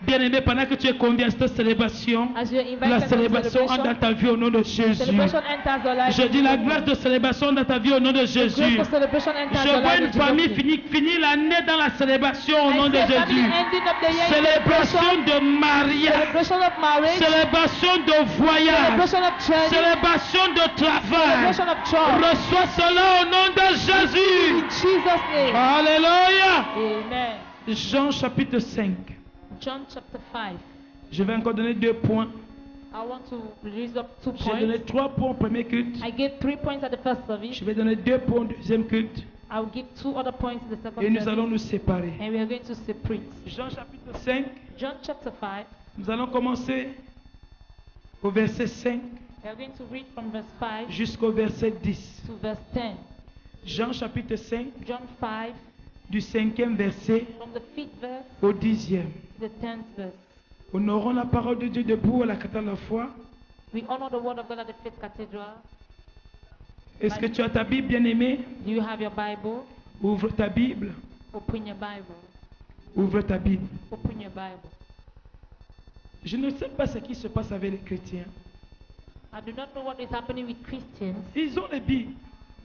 Bien-aimé, pendant que tu es convié à cette célébration, la célébration entre dans ta vie au nom de Jésus. Je dis la grâce de célébration dans ta vie au nom de Jésus. Je vois une famille finir l'année dans la célébration au nom de Jésus. Célébration de mariage, célébration de voyage, célébration de travail. Reçois cela au nom de Jésus. Alléluia. Amen. Jean chapitre 5. John chapter 5. Je vais encore donner 2 points. I want to release up 2 J'ai donné points. 3 points au premier culte. I gave 3 points at the first service. Je vais donner 2 points au deuxième culte. I will give 2 other points at the second Et nous service. allons nous séparer. And we are going to separate. Jean chapitre 5. John chapter 5. Nous allons commencer au verset 5 We are going to read from verse 5 jusqu'au verset 10. to verse 10. Jean chapitre 5 John 5 du 5e verset from the 5th verse au 10e. to the 10th verse. Honorons la parole de Dieu debout à la cathédrale de la foi. We honor the word of God at the Faith Cathedral. Est-ce que tu as ta Bible, bien-aimé? Do you have your Bible? Ouvre ta Bible. Open your Bible. Ouvre ta Bible. Open your Bible. Je ne sais pas ce qui se passe avec les chrétiens. I do not know what is happening with Christians. Ils ont les Bibles.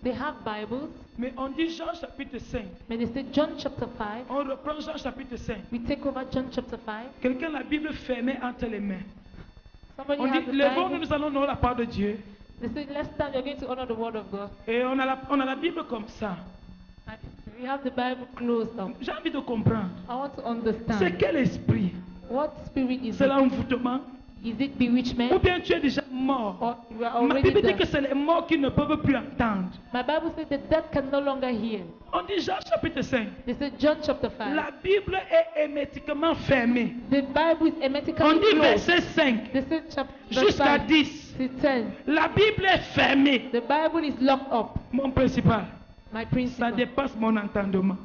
They have Bibles, Mais on dit Jean chapitre 5. but they say John chapter 5. On reprend Jean chapitre 5. We take over John chapter 5. Quelqu'un a la Bible fermée entre les mains. Somebody On has dit, the levons-nous, Bible. nous allons honorer la part de Dieu. They say, let's stand, we're going to honor the word of God. Et on a la Bible comme ça. And we have the Bible closed up. J'ai envie de comprendre. I want to C'est understand. quel esprit? What spirit is C'est it? l'envoûtement? Is it bewitchment? Ou bien tu es déjà mort? Or you are Ma already Bible dit que dead? c'est les morts qui ne peuvent plus entendre. My Bible says the dead can no longer hear. On dit Jean chapitre 5. They say John chapter 5. La Bible est hermétiquement fermée. The Bible is On hermetically dit closed. verset 5 They say chapter jusqu'à 5 10. to 10. La Bible est fermée. The Bible is locked up. Mon principal, My ça principle. dépasse mon entendement.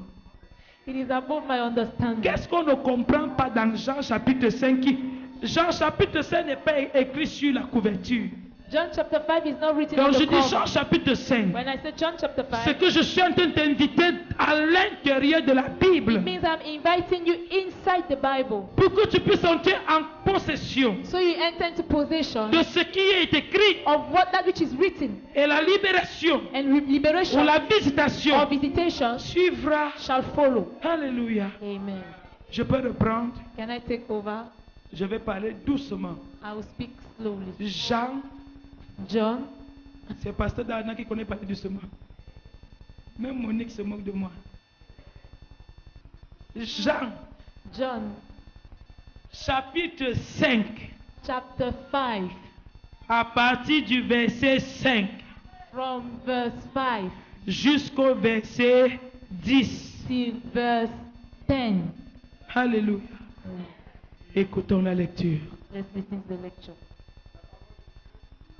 It is above my understanding. Qu'est-ce qu'on ne comprend pas dans Jean chapitre 5 Jean chapitre 5 n'est pas écrit sur la couverture. John chapter 5 is not written Donc on je the dis Jean cover. chapitre 5. When I say John chapter C'est 5, que je suis en train de t'inviter à l'intérieur de la Bible it means I'm inviting you inside the Bible. pour que tu puisses entrer en possession So you enter into possession de ce qui est écrit of that which is written, et la libération and ou liberation la or visitation visitation suivra. shall follow. Alléluia. Amen. Je peux reprendre. Can I take over? Je vais parler doucement. I will speak slowly. Jean, John, c'est pasteur Dana qui connaît parler doucement. Même Monique se moque de moi. Jean, John chapitre 5, chapter 5, à partir du verset 5 from verse 5 jusqu'au verset 10. to verse 10. Alléluia. Écoutons la lecture. Let's listen to the lecture.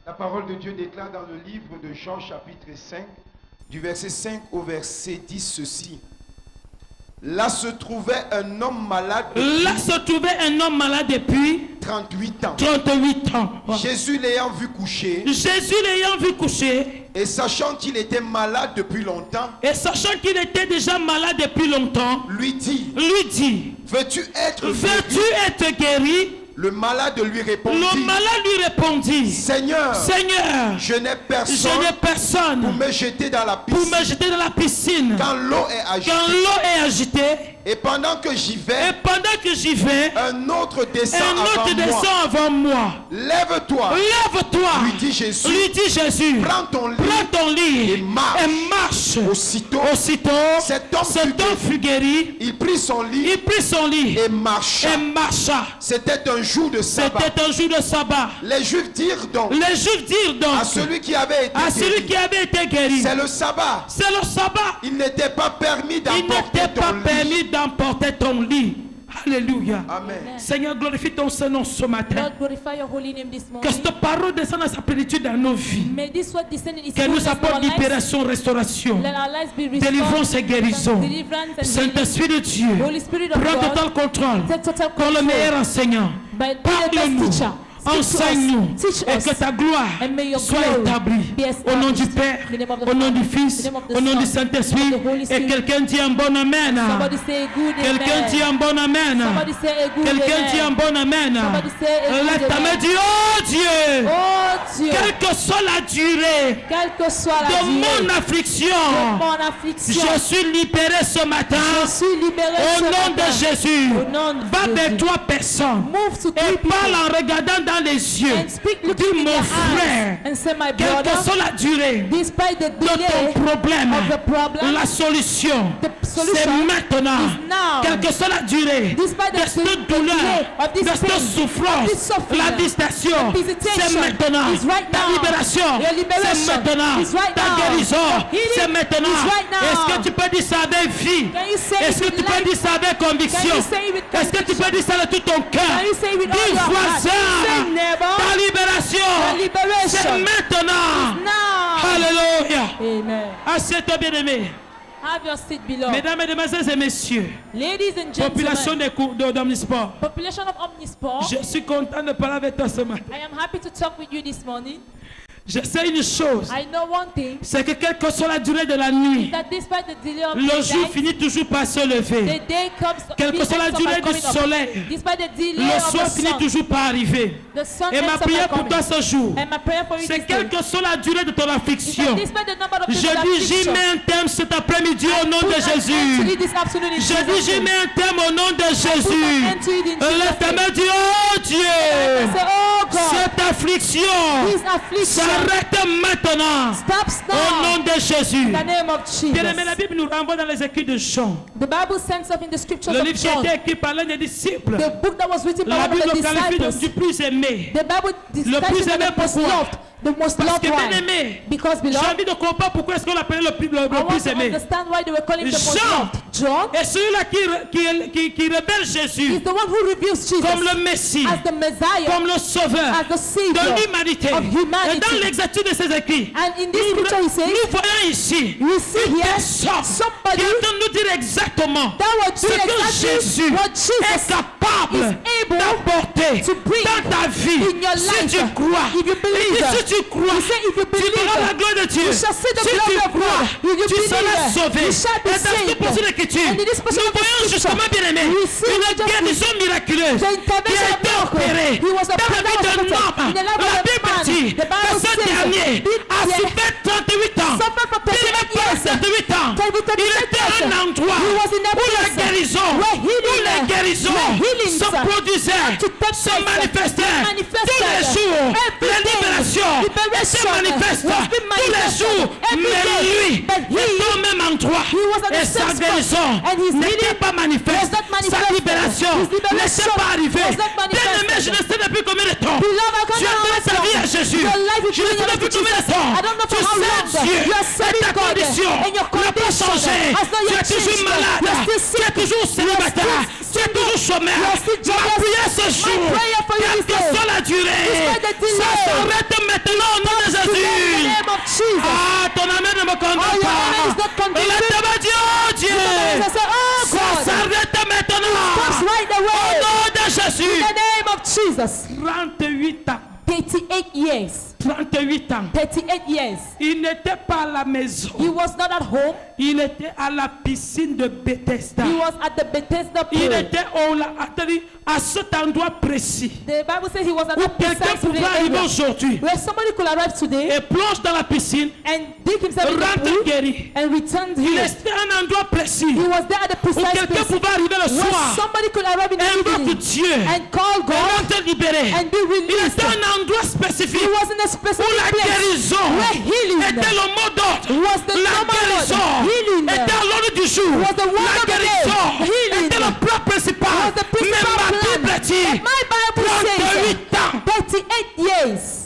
La parole de Dieu déclare dans le livre de Jean chapitre 5, du verset 5 au verset 10 ceci. Là se trouvait un homme malade Là se trouvait un homme malade depuis 38 ans. 38 ans. Jésus l'ayant vu coucher Jésus l'ayant vu coucher et sachant qu'il était malade depuis longtemps, et sachant qu'il était déjà malade depuis longtemps, lui dit, veux-tu être guéri? Le malade lui répondit, Le malade lui répondit, Seigneur, je n'ai pour personne me jeter dans la pour me piscine jeter dans la piscine quand l'eau est agitée. Et pendant que j'y vais, un autre descend avant moi. Lève-toi, lui dit Jésus, prends ton lit et marche. Aussitôt, cet homme fut guéri. Il prit son lit et marcha. C'était un jour de sabbat. Les Juifs dirent donc à celui qui avait été guéri, c'est le sabbat. Il n'était pas permis d'emporter ton lit. Alléluia. Amen. Seigneur, glorifie ton Saint-Nom ce matin. Lord, glorify your holy name this Que morning. cette parole descende dans sa plénitude dans nos vies. May this word descend in its Qu'elle nous fullness in our apporte lives. libération, restauration, Let our lives be restored. délivrance et guérison. Deliverance and Saint-Esprit de Dieu, Holy Spirit of prends God, total contrôle. take total Comme le control. meilleur enseignant, By the best parle-nous teacher. enseigne-nous et que ta gloire soit établie. Au nom du Père, au nom du Fils, au nom du Saint-Esprit. Et quelqu'un dit un bon amen. Quelqu'un dit un bon amen. Quelqu'un dit un bon amen. Lève ta main, dis oh Dieu, quelle que soit la durée de mon affliction, je suis libéré ce matin. Au nom de Jésus, va vers toi personne et parle en regardant dans les yeux. Dis mon frère, quelle que soit la durée de ton problème, la solution c'est maintenant. Quelle que soit la durée de cette douleur, de cette souffrance, la visitation, c'est maintenant. Ta libération, c'est maintenant. Ta guérison, c'est maintenant. Est-ce que tu peux dire ça avec vie? Est-ce que tu peux dire ça avec conviction? Est-ce que tu peux dire ça de tout ton cœur? Dis voisin, ta libération, c'est maintenant. Alléluia. Assieds-toi bien-aimé. Have your seat below. Mesdames, Mesdemoiselles et Messieurs, ladies and gentlemen, population d'Omnisport, population of Omnisport, je suis content de parler avec toi ce matin. I am happy to talk with you this morning. Je sais une chose, c'est que quelle que soit la durée de la nuit, le jour finit toujours par se lever. Quelle que soit la durée du soleil, le soir finit toujours par arriver. Et ma prière pour toi ce jour, c'est quelle que soit la durée de ton affliction, je dis j'y mets un terme cet après-midi au nom de Jésus. Je dis j'y mets un terme au nom de Jésus. Lève ta main, dis oh Dieu, cette affliction s'arrête maintenant. Au nom de Jésus. Bien-aimé, la Bible nous renvoie dans les écrits de Jean. Le livre qui a été écrit par l'un des disciples. La Bible nous qualifie du plus aimé. Le plus aimé pourquoi? Parce que bien aimé, j'ai envie de comprendre pourquoi est-ce qu'on l'appelait le plus aimé. Jean est celui-là qui révèle Jésus comme le Messie, comme le Sauveur de l'humanité. Et dans l'exactitude de ses écrits, nous voyons ici une personne qui est en train de nous dire exactement ce que Jésus est capable d'apporter dans ta vie. Si tu crois, si tu crois, tu verras la gloire de Dieu. Si tu crois, tu seras sauvé. Et dans cette portion d'écriture, nous voyons justement, bien aimé, une guérison miraculeuse qui a été opérée dans la vie d'un homme. La Bible dit que ce dernier a souffert 38 ans. Il n'a pas 38 ans. Il était à un endroit où la guérison, se produisait, se manifestait tous les jours. La libération se manifeste tous les jours. Mais lui, il est au même endroit. Et sa guérison n'était pas manifeste. Sa libération ne s'est pas arrivée. Bien-aimé, je ne sais depuis combien de temps tu as donné ta vie à Jésus. Je ne sais depuis combien de temps tu sais Dieu et ta condition n'a pas changé. Tu es toujours malade. Tu es toujours célibataire. Tu es toujours chômeur. Ma prière ce jour, quelle que soit la durée, ça s'arrête maintenant au nom de Jésus. Ah, ton amen ne me condamne pas. Laisse-moi dire, oh Dieu, ça s'arrête maintenant au nom de Jésus. 38 ans. 38 years. 38 ans. 38 years. Il n'était pas à la maison. He was not at home. Il était à la piscine de Bethesda. He was at the Bethesda pool. Il était à cet endroit précis. The Bible says he was at où quelqu'un pouvait arriver aujourd'hui where somebody could arrive today et plonge dans la piscine, and dig himself in the pool guéri. And return Il here. était à un endroit précis. He was there at the precise où quelqu'un pouvait arriver le where soir. somebody could arrive in the evening Dieu and call God et être libéré. and be Il released. était à un endroit spécifique. He was in a specific où la place guérison where healing était le mot d'ordre. was the La guérison healing était à l'ordre du jour. was the word La of the day. guérison Healing était le plat principal. was the principal Mais ma Bible plan. dit My Bible says 38 ans. 38 years.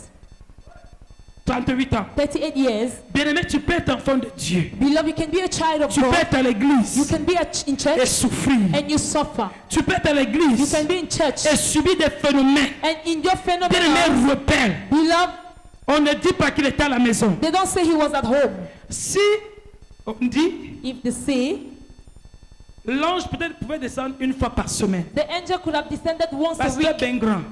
38 ans. 38 years. Bien-aimé, tu peux être enfant de Dieu. Beloved, you can be a child of Tu peux God. être à l'église You can be in et church souffrir. and you suffer. Tu peux être à You l'église can be in church et subir des phénomènes. and in your phenomenon, Bien-aimé, repère. beloved, On ne dit pas qu'il était à la maison. they don't say he was at home. Si on dit If they say L'ange peut-être pouvait descendre une fois par semaine. The angel could have descended once a week.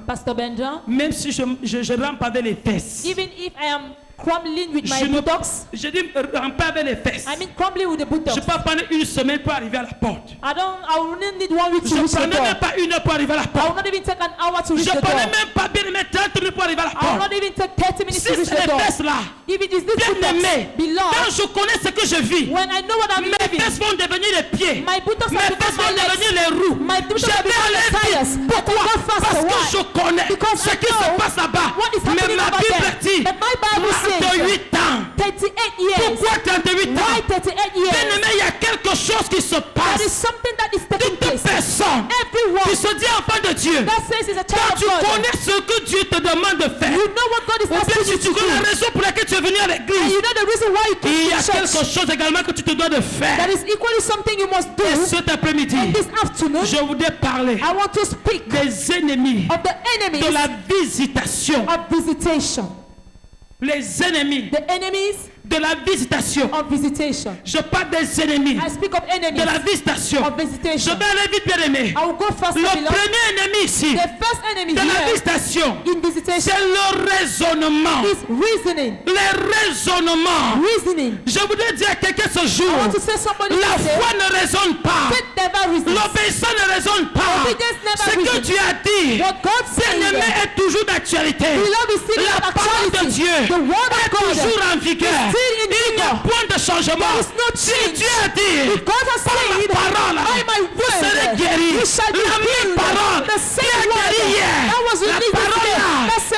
Pasteur Bengram. Même si je rampe avec les fesses. Even if I am crumbling with my buttocks. Je dis ramper avec les fesses. I mean crumbling with the buttocks. Je peux prendre une semaine pour arriver à la porte. I wouldn't need 1 week to reach the door. Je prenais même pas une heure pour arriver à la porte. I would not even take an hour to reach the door. Je prenais même pas bien de mettre 30 minutes pour arriver à la porte. I would not even take 30 minutes to reach the door. Si c'est les fesses là, if it is this bien-aimé, quand je connais ce que je vis, when I know what I'm living, mes fesses vont devenir les pieds. My buttocks mes fesses vont devenir les roues. Je vais aller vite. Pourquoi? Parce que je connais ce qui se passe là-bas. Mais ma Bible dit, 38 ans. 38 years. Pourquoi 38 ans? Why 38 years? Bien-aimé, il y a quelque chose qui se passe. There is something that is taking place. Toute personne qui se dit enfant de Dieu, quand tu connais ce que Dieu te demande de faire, you know what God is asking you to do. Tu connais la raison pour laquelle tu es venu à l'église, you know the reason why you il y a quelque chose également que tu te dois de faire. That is equally something you must do. Et cet après-midi, this afternoon, je voudrais parler I want to speak des ennemis of the enemies de la visitation. Of visitation. Les ennemis. The enemies de la visitation. Of visitation. Je parle des ennemis. I speak of enemies. De la visitation. Of visitation. Je vais aller vite, bien aimé. I will go fast. Le premier ennemi ici. The first enemy de la visitation. In visitation. C'est le raisonnement. Is reasoning. Le raisonnement. Reasoning. Je voudrais dire à quelqu'un ce jour. I want to say somebody la foi ne raisonne pas. L'obéissance ne raisonne pas. Ce que tu as dit. Bien-aimé est toujours d'actualité. La parole de Dieu est toujours en vigueur. Il n'y a point de changement. Si Dieu a dit, par ma parole, vous serez guéris. La même parole qui a guéri hier, la parole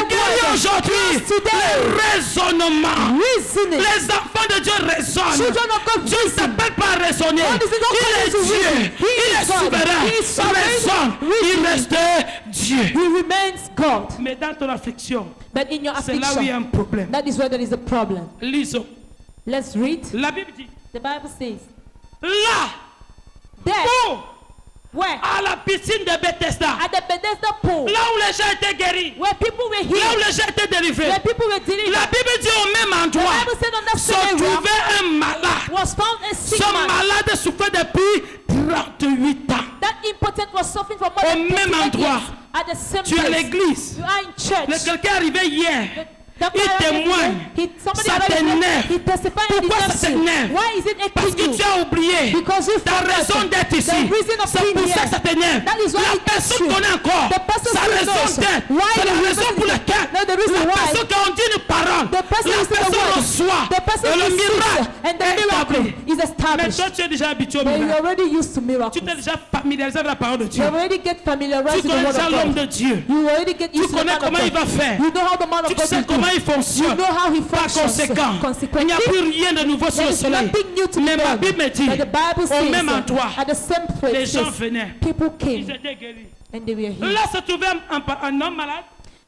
guérit aujourd'hui. Le raisonnement. Les enfants de Dieu raisonnent. Dieu ne s'appelle pas à raisonner. Il est Dieu. Il est souverain. Il raisonne. Il reste Dieu. He remains God. Mais dans ton affliction, c'est là où il y a un problème. That is where there is a problem. Lisons. Let's read. La Bible dit. The Bible says. Là. There. Oh. Where? À la piscine de Bethesda. At the Bethesda pool. Là où les gens étaient guéris. Where people were healed. Là où les gens étaient délivrés. Where people were delivered. La Bible dit au même endroit. The Bible said on that se trouvait un malade. Was found a sick Ce man. malade souffrait depuis 38 ans. That impotent was suffering for more than 38 au même endroit. At the same tu es à l'église. You are in church. Quelqu'un est arrivé hier. Il témoigne. Ça t'énerve. Pourquoi ça t'énerve? Parce que tu as oublié ta raison d'être ici. C'est pour ça que ça t'énerve. La personne connaît encore sa raison d'être. C'est la raison pour laquelle la personne qui a dit une parole, la personne reçoit. Et le miracle est établi. Mais toi tu es déjà habitué au miracle. Tu t'es déjà familiarisé avec la parole de Dieu. Tu connais déjà l'homme de Dieu. Tu connais comment il va faire. Tu sais comment il fonctionne. Par conséquent, il n'y a plus rien de nouveau sur le soleil. Mais ma Bible me dit, au même endroit, les gens venaient. Ils étaient guéris. Là se trouvait un homme malade.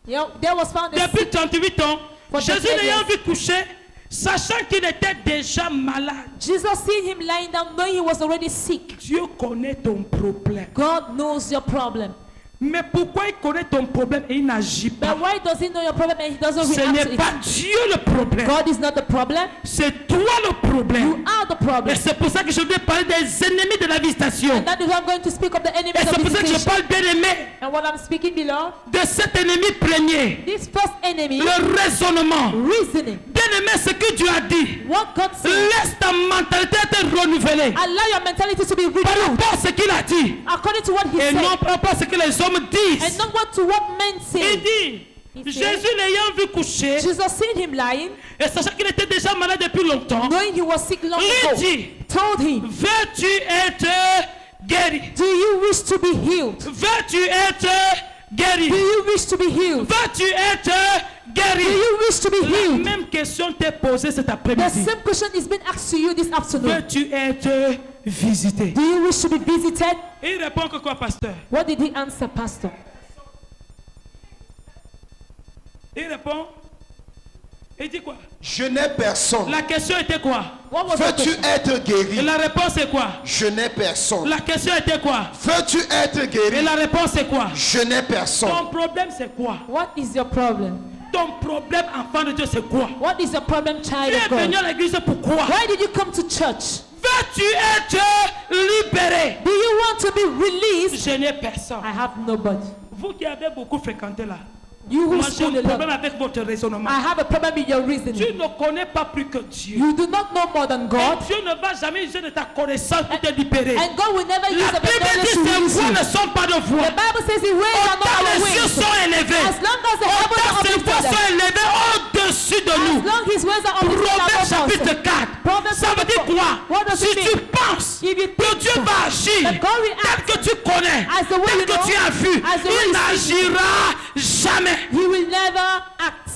Depuis 38 ans, Jésus l'ayant vu coucher, sachant qu'il était déjà malade. Jesus seen him lying down, knowing he was already sick. Dieu connaît ton problème. God knows your problem. Mais pourquoi il connaît ton problème et il n'agit pas? But why does he know your problem and he doesn't react to it? Ce n'est pas Dieu le problème. God is not the problem. C'est toi le problème. You are the problem. Et c'est pour ça que je vais parler des ennemis de la visitation. And that is why I'm going to speak of the enemies et c'est of pour ça que je parle bien aimé. And what I'm speaking below. De cet ennemi premier. This first enemy. Le raisonnement. Reasoning. Bien aimé, ce que Dieu a dit. What God said. Laisse ta mentalité être renouvelée. Allow your mentality to be renewed. Par rapport à ce qu'il a dit. According to what he said. Et non par rapport à ce que les hommes disent. And not what to what men say. Il dit, Jésus l'ayant vu coucher, Jesus seen him lying, et sachant qu'il était déjà malade depuis longtemps, knowing he was sick long ago, told him, veux-tu être guéri? Do you wish to be healed? Veux-tu être guéri? Do you wish to be healed? Veux-tu être guéri? Do you wish to be healed? La même question t'est posée cet après-midi. The same question is being asked to you this afternoon. Veux-tu être visité? Do you wish to be visited? Il répond que quoi, pasteur? What did he answer, pastor? Il répond. Il dit quoi? Je n'ai personne. La question était quoi? Veux-tu être guéri? Et la réponse est quoi? Je n'ai personne. La question était quoi? Veux-tu être guéri? Et la réponse est quoi? Je n'ai personne. Ton problème c'est quoi? What is your problem? ton problème, enfant de Dieu, c'est quoi? What is your problem, child Tu of es God? venu à l'église pourquoi? Why did you come to church? Veux-tu être libéré? Do you want to be released? Je n'ai personne. I have nobody. Vous qui avez beaucoup fréquenté là. You who Moi j'ai school un a problème lot. avec votre raisonnement. I have a problem with your Tu reasoning. ne connais pas plus que Dieu. You do not know more than God. Et Dieu ne va jamais user de ta connaissance pour te libérer. And God will never use La of your Bible knowledge dit to que release ces voix you. ne sont pas de voix. The Bible says His ways are not Autant our les cieux ways. sont élevés, As long as the heavens autant are ces voix uplifted, sont élevées au-dessus de nous. as long His ways are uplifted Proverbe above chapitre us. 4. Proverbs Ça veut dire quoi? What does Si it tu mean? penses If you que Dieu va agir that God will tel act que tu connais, as the way tel you que know, tu as vu, as the way il you see, n'agira jamais. He will never act.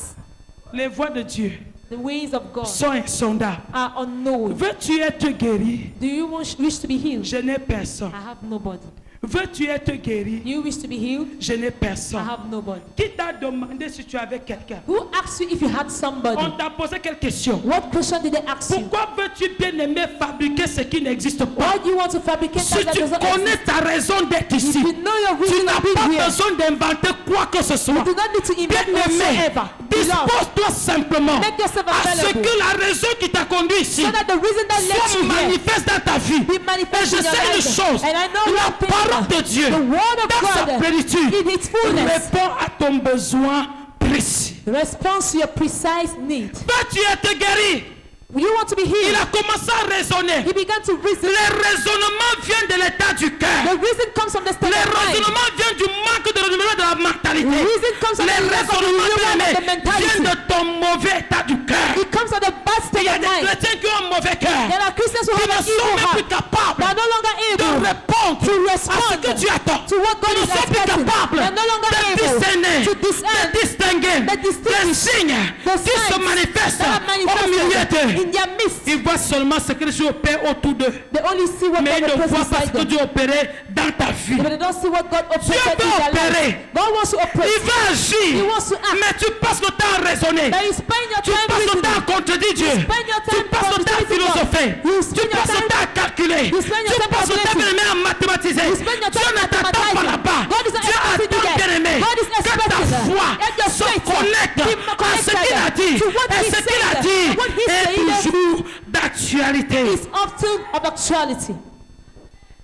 Les voies de Dieu The ways of God sont insondables. are unknown. Veux-tu être guéri? Do you wish to be healed? Je n'ai personne. I have nobody. Veux-tu être guéri? Do you wish to be healed? Je n'ai I personne. have nobody. Qui t'a demandé si tu avais quelqu'un? Who asked you if you had somebody? On t'a posé quelle question? What question did they ask you? Pourquoi veux-tu bien aimer fabriquer ce qui n'existe pas? Why do you want to fabricate Si that tu doesn't connais exist? ta raison d'être If ici, you know your tu reason n'as of being pas here, besoin d'inventer quoi que ce soit. you do not need to invent Bien-aimé, whatsoever. Beloved, dispose-toi simplement make yourself à ce available. que la raison qui t'a conduit ici So that the reason that led soit you here manifeste dans ta vie. be Et manifest je in your sais une life. chose, And I know la one thing, parole de Dieu, the word of dans sa God plénitude, in its fullness répond à ton besoin précis. responds to your precise need. Veux-tu être guéri? You want to be Il healed? a commencé à raisonner. He began to reason. Les raisonnements viennent de l'état du The cœur. reason comes from the state Les of mind. raisonnements viennent du manque de renouvellement de la mentalité. The reason comes from Les the lack of raisonnements renewal of the viennent mentality. de ton mauvais état du cœur. It comes from the bad Il state y a of des mind. chrétiens qui ont un mauvais cœur. There are Christians who Qui have ne an sont evil même plus heart. capables They are no longer de able répondre to à ce respond que Dieu attend. to what God Ils ne is sont plus expecting. capables They are no longer de able discerner, to de discern distinguer the les distinguish signes the qui se signs manifestent that are au milieu manifested d'eux. in their midst. Ils voient seulement ce que Dieu opère autour d'eux. They only see what Mais ils God ne voient operates pas ce inside que them. Dieu opérait dans ta vie. But they don't see what God operated in veut their opérer. life. God wants to operate. Il va agir. He wants to act. Mais tu passes le temps à raisonner. But you spend your Tu time passes le temps à reasoning. contredire Dieu. spend your Tu time passes le temps à contradicting God. philosopher. You Tu spend your passes le time- temps à calculer. You spend your Tu time passes le temps calculating. bien-aimé à mathématiser. You spend your Dieu time ne t'attend pas mathematizing. là-bas. God is not Dieu expecting you attend, there. bien-aimé, God is que ta expecting foi that your se faith connecte be à ce qu'il a dit. to what Et he ce qu'il a said. dit What he est said toujours d'actualité. is often of actuality.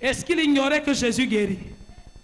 Est-ce qu'il ignorait que Jésus guérit?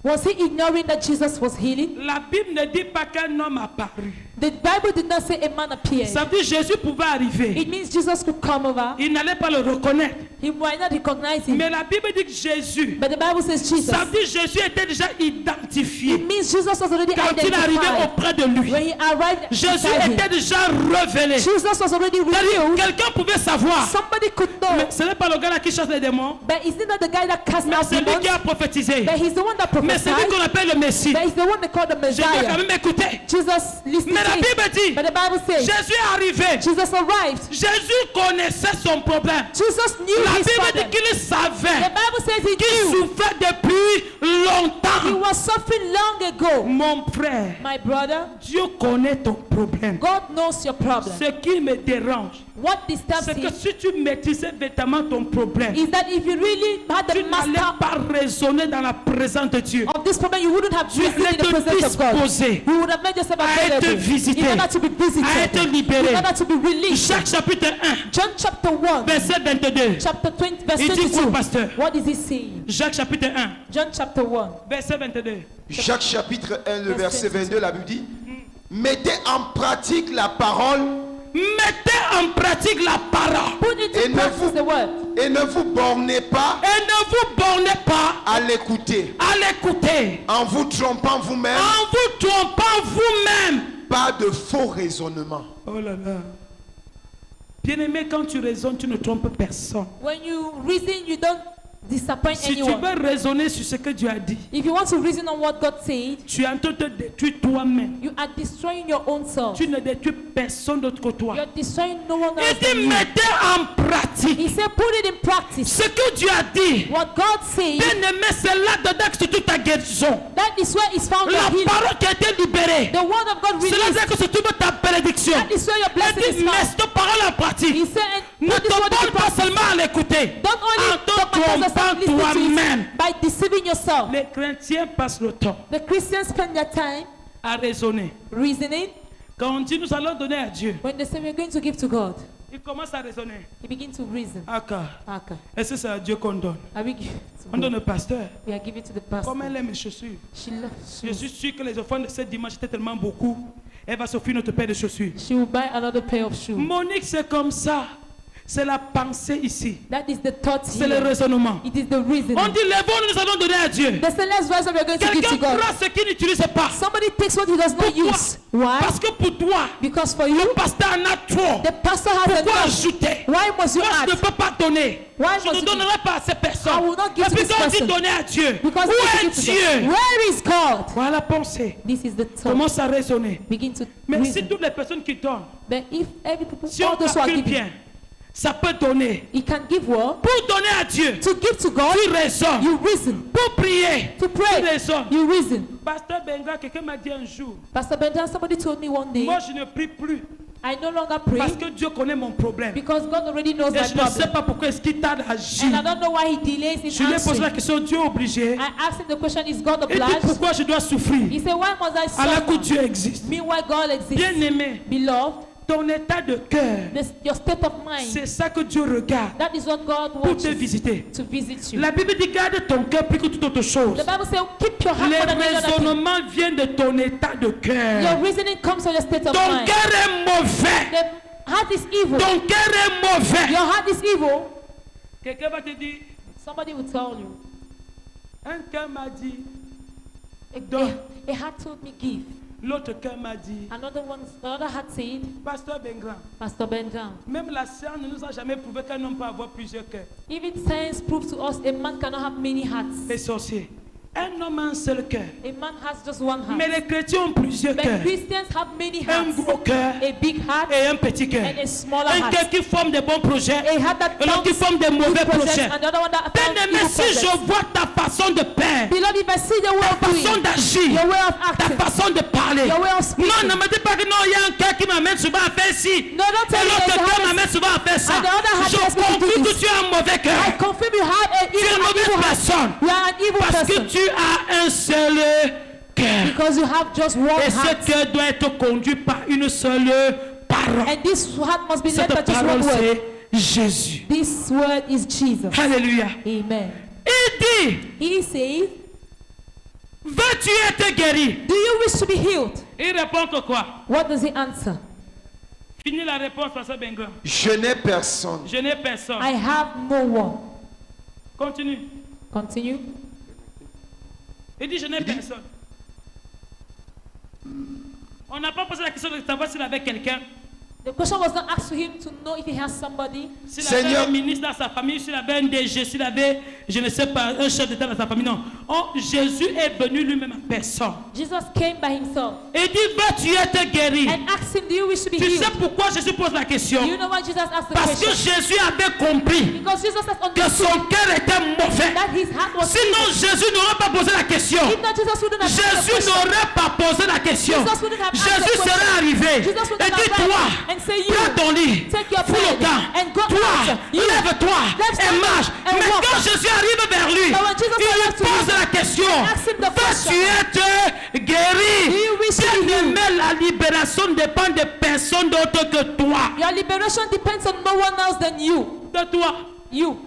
Was he ignoring that Jesus was healing? La Bible ne dit pas qu'un homme apparut. The Bible did not say a man appeared. Ça veut dire que Jésus pouvait arriver. It means Jesus could come over. Il n'allait pas le reconnaître. He might not recognize him. Mais la Bible dit que Jésus, But the Bible says Jesus. ça veut dire que Jésus était déjà identifié. It means Jesus was already Quand il est arrivé identified. auprès de lui, When he arrived Jésus beside him, était déjà révélé. Jesus was already C'est-à-dire, revealed. quelqu'un pouvait savoir. Somebody could know. Mais ce n'est pas le gars là qui chasse les démons. But is it not the guy that cast Mais out c'est lui qui demons? a prophétisé. But he's the one that Mais c'est lui prophesied. qu'on appelle le Messie. But he's the one they call the Je dois quand Messiah. même écouter. Jesus listened Mais to la him. Bible dit, But the Bible says Jésus est arrivé. Jesus arrived. Jésus connaissait son problème. Jesus knew La his Bible problem. dit qu'il The savait Bible says he qu'il knew souffrait depuis he longtemps. was suffering long ago. Mon frère, My brother, Dieu connaît ton problème. God knows your problem. Ce qui me dérange, What disturbs c'est que him si tu maîtrisais vêtement ton problème, is that if you really had tu the n'allais master pas raisonner dans la présence de Dieu. of this problem, you wouldn't have Tu reasoned in allais the te presence of God. disposer You would have made yourself à être available visité, in order to be visited, à être libéré. in order to be released. Jacques chapitre 1, John chapter 1, verset 22. chapter 20, verse Il dit quoi, 22. pasteur? What is he saying? Jacques chapitre 1, John chapter 1. verset 22. Jacques chapitre 1, le verset 22, la Bible dit, mettez en pratique la parole Mettez en pratique la parole Put into et ne, practice the word. et ne vous bornez pas et ne vous bornez pas à l'écouter, à l'écouter en vous trompant vous-même en vous trompant vous-même. par de faux raisonnements. Oh là là. Bien-aimé, quand tu raisonnes, tu ne trompes personne. When you reason, you don't disappoint Si tu anyone. veux raisonner sur ce que Dieu a dit, If you want to reason on what God said, tu es en train de te détruire toi-même. you are destroying your own self. Tu ne détruis personne d'autre que toi. You're destroying no one else Il than dit you. mettez en He pratique said, put it in practice. ce que Dieu a dit. What God says, Bien-aimé, c'est là-dedans que c'est toute ta guérison. that is where is found La your healing. parole qui a été libérée, The word of God c'est released. là que se trouve ta bénédiction. That is where your blessing Il dit is mets found. cette parole en pratique. He said, Ne put te this word borne in pas practice. seulement à l'écouter, Don't only en te dogmatize yourself, trompant listen to toi-même. it by deceiving yourself. Les chrétiens passent le temps The Christians spend their time à raisonner. reasoning. Quand on dit nous allons donner à Dieu, when they say we're going to give to God, il commence à raisonner. he begins to reason. Okay. Est-ce que c'est à Dieu qu'on donne? Are we giving to On donne God? au pasteur. We are giving to the pastor. Comme elle aime mes chaussures. She loves Je shoes. suis sûr que les offrandes de ce dimanche étaient tellement beaucoup. Elle va s'offrir notre paire de chaussures. She will buy another pair of shoes. Monique, c'est comme ça. C'est la pensée ici. That is the thought C'est le here. raisonnement. It is the reason. On dit lèvons, nous allons donner à Dieu. They say let's rise up, we're going to give Quelqu'un to God. prend ce qu'il n'utilise pas. Somebody takes what he does not Pourquoi? use. Why? Parce que pour toi, Because for you, le pasteur en a trop. the pastor has Pourquoi enough. ajouter? Why must you Moi, je ne add? peux pas donner. Why Je must ne you donnerai pas à ces I personnes. will not give Et to puis this quand on dit person. donner à Dieu, Because où they est give to God. Dieu? Where is God? Voilà la pensée. This is the thought. Commence à raisonner. Begin to Mais reason. si toutes les personnes qui donnent, But if every people, si on all those who are calcule giving, bien, ça peut donner. he can give what? Pour donner à Dieu, To give to God, tu raisonnes. you reason. Pour prier, To tu pray, raisonnes. you reason. Pasteur Benga, quelqu'un m'a dit un jour, Pastor Benjamin, somebody told me one day, moi je ne prie plus I no longer pray parce que Dieu connaît mon problème. because God already knows Et my je ne sais problem. pas pourquoi est-ce qu'il tarde à agir. And I don't know why he delays in Je lui ai posé la answering. question, Dieu est obligé. I asked him the question, is God Il dit obliged? pourquoi je dois souffrir He said, why must I alors que suffer? Dieu existe. Meanwhile, God exists. Bien aimé, Beloved, ton état de cœur, your state of mind, c'est ça que Dieu regarde that is what God pour wants te visiter. to visit you. La Bible dit garde ton cœur plus que toute autre chose. The Bible says, keep your heart Les more than any other thing. raisonnements viennent de ton état de Your cœur. reasoning comes from your state of Ton mind. cœur est mauvais. The heart is evil. Ton cœur est mauvais. Your heart is evil. Quelqu'un va te dire, Somebody will tell you. un cœur m'a dit, A heart told me give. l'autre cœur m'a dit, Another heart said, Pasteur Bengram, Pastor Benjamin, même la science ne nous a jamais prouvé qu'un homme peut avoir plusieurs cœurs. even science proves to us a man cannot have many hearts. Les sorciers. Un homme a un seul cœur. A man has just one heart. Mais les chrétiens ont plusieurs But cœurs. Christians have many Un hearts. gros cœur A big heart et un petit cœur. and a smaller Un heart. cœur qui forme des bons projets A heart that et l'autre qui forme des mauvais good projects projets. and the other one that forms Bien-aimé, evil si je projects. vois ta façon de peindre, Beloved, if I see the way ta of doing, façon d'agir, your way of ta acting, façon de parler, your way of non, speaking. ne me dis pas que non, il y a un cœur qui m'amène souvent à faire ci. No, don't Et tell me l'autre that you cœur have m'amène souvent à faire ça. and the other heart Je tells me to do conclus que this. tu as un mauvais I cœur. confirm you have Tu es une an mauvaise evil heart. personne. You are an evil Parce que person. tu as un seul cœur. Because you have just one Et heart. ce cœur doit être conduit par une seule parole. And this heart must be led Cette by just parole, one word. c'est Jésus. This word is Jesus. Alléluia. Amen. Il dit, He says, veux-tu être guéri? do you wish to be healed? Il répond que quoi? What does he answer? Finis la réponse, Pasteur Benga. Je n'ai personne. Je n'ai personne. I have no one. Continue. Continue. Il dit, je n'ai personne. On n'a pas posé la question de savoir s'il avait quelqu'un. The question was not asked to him to know if he has somebody. S'il avait un ministre dans sa famille, s'il avait un DG, s'il avait, je ne sais pas, un chef d'État dans sa famille. Non. Oh, Jésus est venu lui-même en personne. Jesus came by himself Et dit, veux-tu être guéri? and asked him, do you wish to be Tu sais healed? pourquoi Jésus pose la question? Do you know why Jesus asked the Parce que question? Jésus avait compris Because Jesus has que understood son cœur était mauvais. that his heart was Sinon, evil. Jésus n'aurait pas posé la question. If not, Jesus wouldn't have asked the Jésus question. n'aurait pas posé la question. Jesus wouldn't have asked Jésus the question. serait arrivé Jesus would et have dit, arrived toi, and say, you, prends ton lit, take your fous le bed camp, and go toi, out. You, lève-toi let's et stand marche. up and Mais walk. quand Jésus arrive vers lui, But when Jesus il lui arrived to pose him, la question, asked him the veux-tu question. être guéri? Do you wish to be Bien healed? aimé, la libération dépend de personne d'autre que toi. Your liberation depends on no one else than you. De toi, You.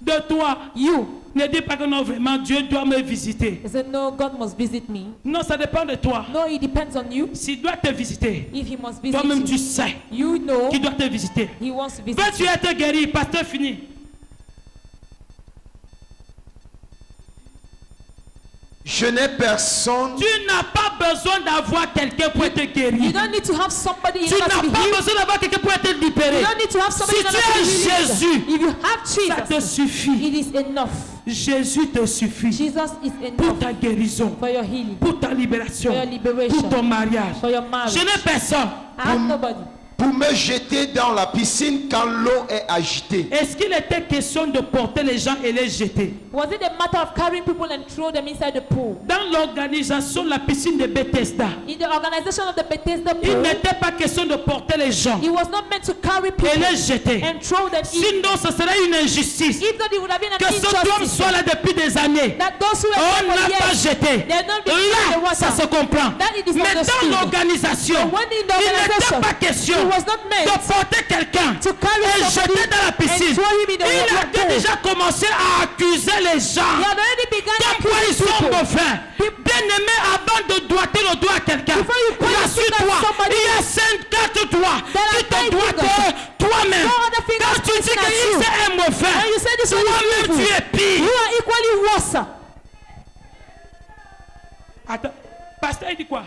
de toi. You. Ne dis pas que non, vraiment, Dieu doit me visiter. He said, no, God must visit me. Non, ça dépend de toi. No, it depends on you. S'il doit te visiter, If he must visit toi-même tu you, sais you know qu'il doit te visiter. he wants to visit Veux-tu you. être guéri? Pasteur, fini. Je n'ai personne. Tu n'as pas besoin d'avoir quelqu'un pour être You guéri. don't need to have somebody in Tu order n'as to be pas healed. besoin d'avoir quelqu'un pour être libéré. You don't need to have somebody Si in tu order to be as healed. Jésus, If you have ça te Jesus, suffit. it is enough. Jésus te suffit Jesus is pour enough ta guérison, for your healing, pour ta libération, for your liberation, pour ton mariage. for your marriage. Je n'ai personne. I have nobody. pour me jeter dans la piscine quand l'eau est agitée? Est-ce qu'il était question de porter les gens et les jeter? Was it a matter of carrying people and throw them inside the pool? Dans l'organisation de la piscine de Bethesda, In the organization of the Bethesda il pool, n'était pas question de porter les gens it was not meant to carry et people les jeter. and throw them in. Sinon, ce serait une injustice If not, it would have been an que cet homme injustice soit là depuis des années. that those who On were n'a there pas for years, jeté. they have not been in the Là, water. ça se comprend. That it is Mais dans understood. l'organisation, But when in the il n'était organization, pas question it was not meant de porter quelqu'un to carry et somebody jeter dans la piscine. and throw him in the Il water avait pool. déjà commencé à accuser les gens. He had already begun Comme quoi ils accusing sont people. dauphins. Bien-aimé, avant de doigter le doigt à quelqu'un, Before you point your finger rassure-toi, at somebody, il y a 54 doigts. there are Tu te 5 doigtes fingers. toi-même. No other fingers Quand tu dis pointing at qu'il you. c'est un mauvais, And you say this one is toi-même evil. tu es pire. You are equally worse. Attends, pasteur il dit quoi?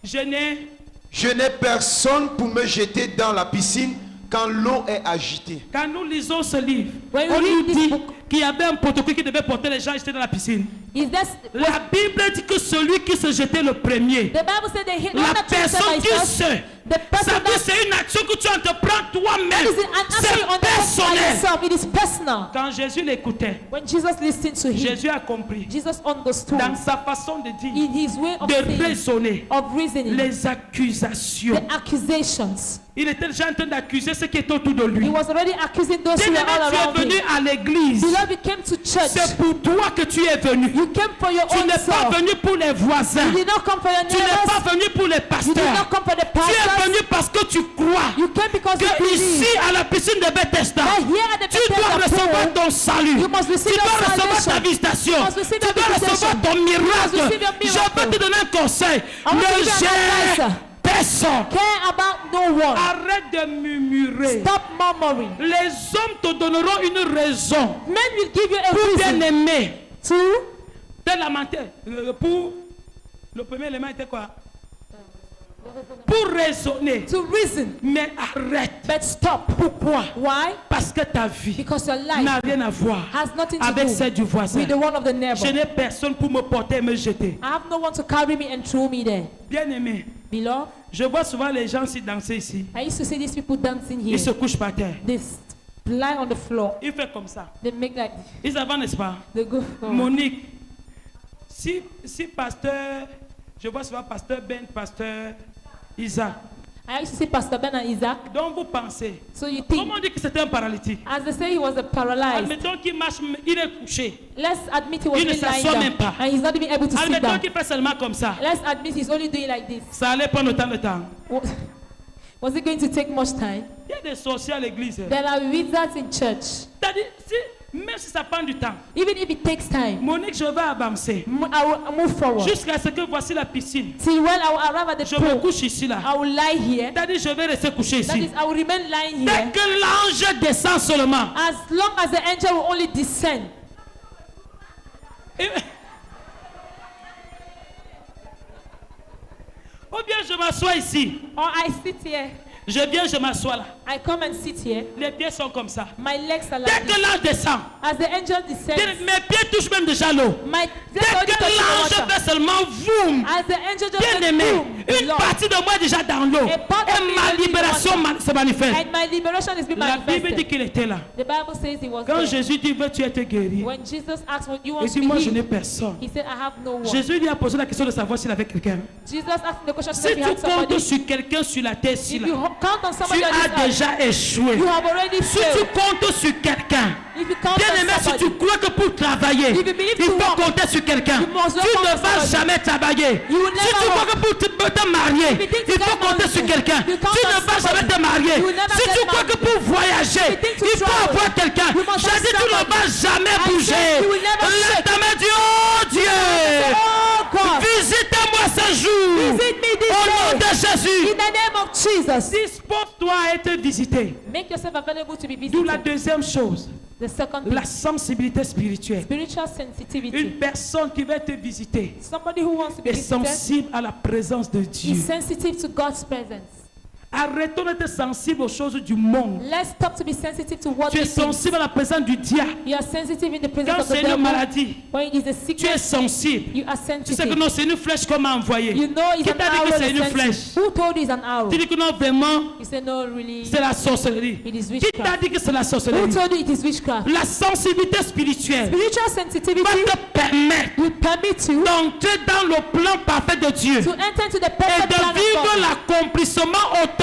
Je n'ai personne pour me jeter dans la piscine quand l'eau est agitée. Quand nous lisons ce livre, When we on nous read this dit book, qu'il y avait un protocole qui devait porter les gens et jeter dans la piscine. is that La Bible dit que celui qui se jetait le premier, the Bible said that he la not that personne qui myself, se, the person ça veut dire that c'est une action que tu entreprends toi-même. that is an action C'est you undertake by personnel. yourself. It is personal. Quand Jésus l'écoutait, When Jesus listened to him, Jésus a compris Jesus understood dans sa façon de dire, in his way of de saying, raisonner, of reasoning, les accusations. the accusations. Il était déjà en train d'accuser ceux qui étaient autour de He lui. was already accusing those who Bien-aimé, were all tu around es venu him. à l'église. Beloved, you came to church. C'est pour toi que tu es venu. You came for your Tu own n'es pas self. venu pour les voisins. You did not come for your Tu n'es neighbors. pas venu pour les You did pasteurs. not come for the Tu es pastors. venu parce que tu crois You came because you que believe ici à la piscine de Bethesda, that here at the tu dois Bethesda recevoir pool, ton salut. you must receive Tu dois your recevoir ta salvation. visitation. You must receive Tu your dois recevoir visitation. ton miracle. receive your Je miracle. peux te donner un conseil. want to Ne give you an advice. gère personne. care about no one. Arrête de murmurer. Stop murmuring. Les hommes te donneront une raison Men will give you a pour bien reason aimer. to De lamenter. Pour le premier élément était quoi? Pour raisonner. to reason. Mais arrête. But stop. Pourquoi? Why? Parce que ta vie Because your n'a life rien à voir has nothing to avec do celle du voisin. with the one of the neighbor. Je n'ai personne pour me porter et me jeter. I have no one to carry me and throw me there. Bien aimé, Beloved, je vois souvent les gens s'y danser ici. I used to see these people dancing here. Ils se couchent par terre. They lie on the floor. Ils font comme ça. They make like Ils avancent, n'est-ce pas? they go. Monique, si pasteur, je vois souvent pasteur Ben, pasteur Isaac. I used to see Pastor Ben and Isaac. Donc vous pensez, So you think, comment on dit que c'était un paralytique? as they say, he was a paralyzed. Admettons qu'il marche, il est couché. Let's admit he was Il ne lying s'assoit down, même pas. and he's not even able to sit Admettons down. qu'il fait seulement comme ça. Let's admit he's only doing like this. Ça allait prendre autant de temps. Was it going to take much time? Il y a des sorciers à l'église. There are wizards in church. C'est-à-dire, même si ça prend du temps, Even if it takes time, Monique, je vais avancer. I will move forward. Jusqu'à ce que voici la piscine. Till when I will arrive at the Je me pool, couche ici là. I will lie here. C'est-à-dire, je vais rester couché That ici. is, I will remain lying Dès here. que l'ange descend seulement. As long as the angel will only descend. Et- Ou bien je m'assois ici. Or I sit here. Je viens, je m'assois là. I come and sit here. Les pieds sont comme ça. My legs are Dès like que this. l'ange descend, As the angel descends, mes pieds touchent même déjà l'eau. my Dès legs already que touch the l'ange water. fait seulement voum, As the angel just bien said, aimé, boom, une Lord. partie de moi est déjà dans l'eau. A part of me Et ma is already in libération water. se manifeste. And my liberation is being La Bible dit manifested. qu'il était là. The Bible says he was Quand there. Jésus dit, veux-tu être guéri? When Jesus asked what you Il want dit, to moi be je n'ai healed, personne. he said, I have no one. Jésus lui a posé la question de savoir s'il avait quelqu'un. Jesus asked the question Si if he tu had somebody. comptes sur quelqu'un sur la terre, If là, you count on tu somebody on as this earth, déjà échoué. you have already Si tu failed. comptes sur quelqu'un, If you count bien on aimé, si somebody, tu crois que pour travailler, If you believe il to faut work, compter sur quelqu'un, you must tu not ne count on vas somebody. jamais travailler. You will Si never tu crois work. que pour te marier, If you think il to faut get compter married, sur quelqu'un, you count tu on ne vas somebody. jamais te marier. You will never Si get tu crois que married. pour voyager, If you think to il faut travel, avoir quelqu'un, you must j'ai have dit tu ne somebody. vas jamais I bouger. said you will never Lève shake. ta main, dis, oh Dieu, Oh God, visitez-moi ce jour. visit me this Au nom day. de Jésus. In the name of Jesus. Dispose-toi à être visité. Make yourself available to be D'où la visited. deuxième chose, The second thing, la sensibilité spirituelle. spiritual sensitivity. Une personne qui va te visiter Somebody who wants to be est visited sensible à la présence de Dieu. is sensitive to God's presence. Arrêtons d'être sensibles aux choses du monde. Let's stop to be sensitive to what tu es sensible à la présence du diable. You are sensitive in the presence Quand of the c'est devil. une maladie, when it is a sickness, tu es sensible. You are sensitive. Tu sais que non, c'est une flèche qu'on m'a envoyée. You know it's Qui an t'a dit arrow que c'est une flèche? Who told you it's an arrow? Tu dis que non, vraiment, You say no, really. c'est la sorcellerie. It is Qui witchcraft. t'a dit que c'est la Who sorcellerie? told you it is witchcraft? La sensibilité spirituelle Spiritual sensitivity va te permettre will permit you d'entrer dans le plan parfait de Dieu to enter into the et perfect plan de of vivre God l'accomplissement au temps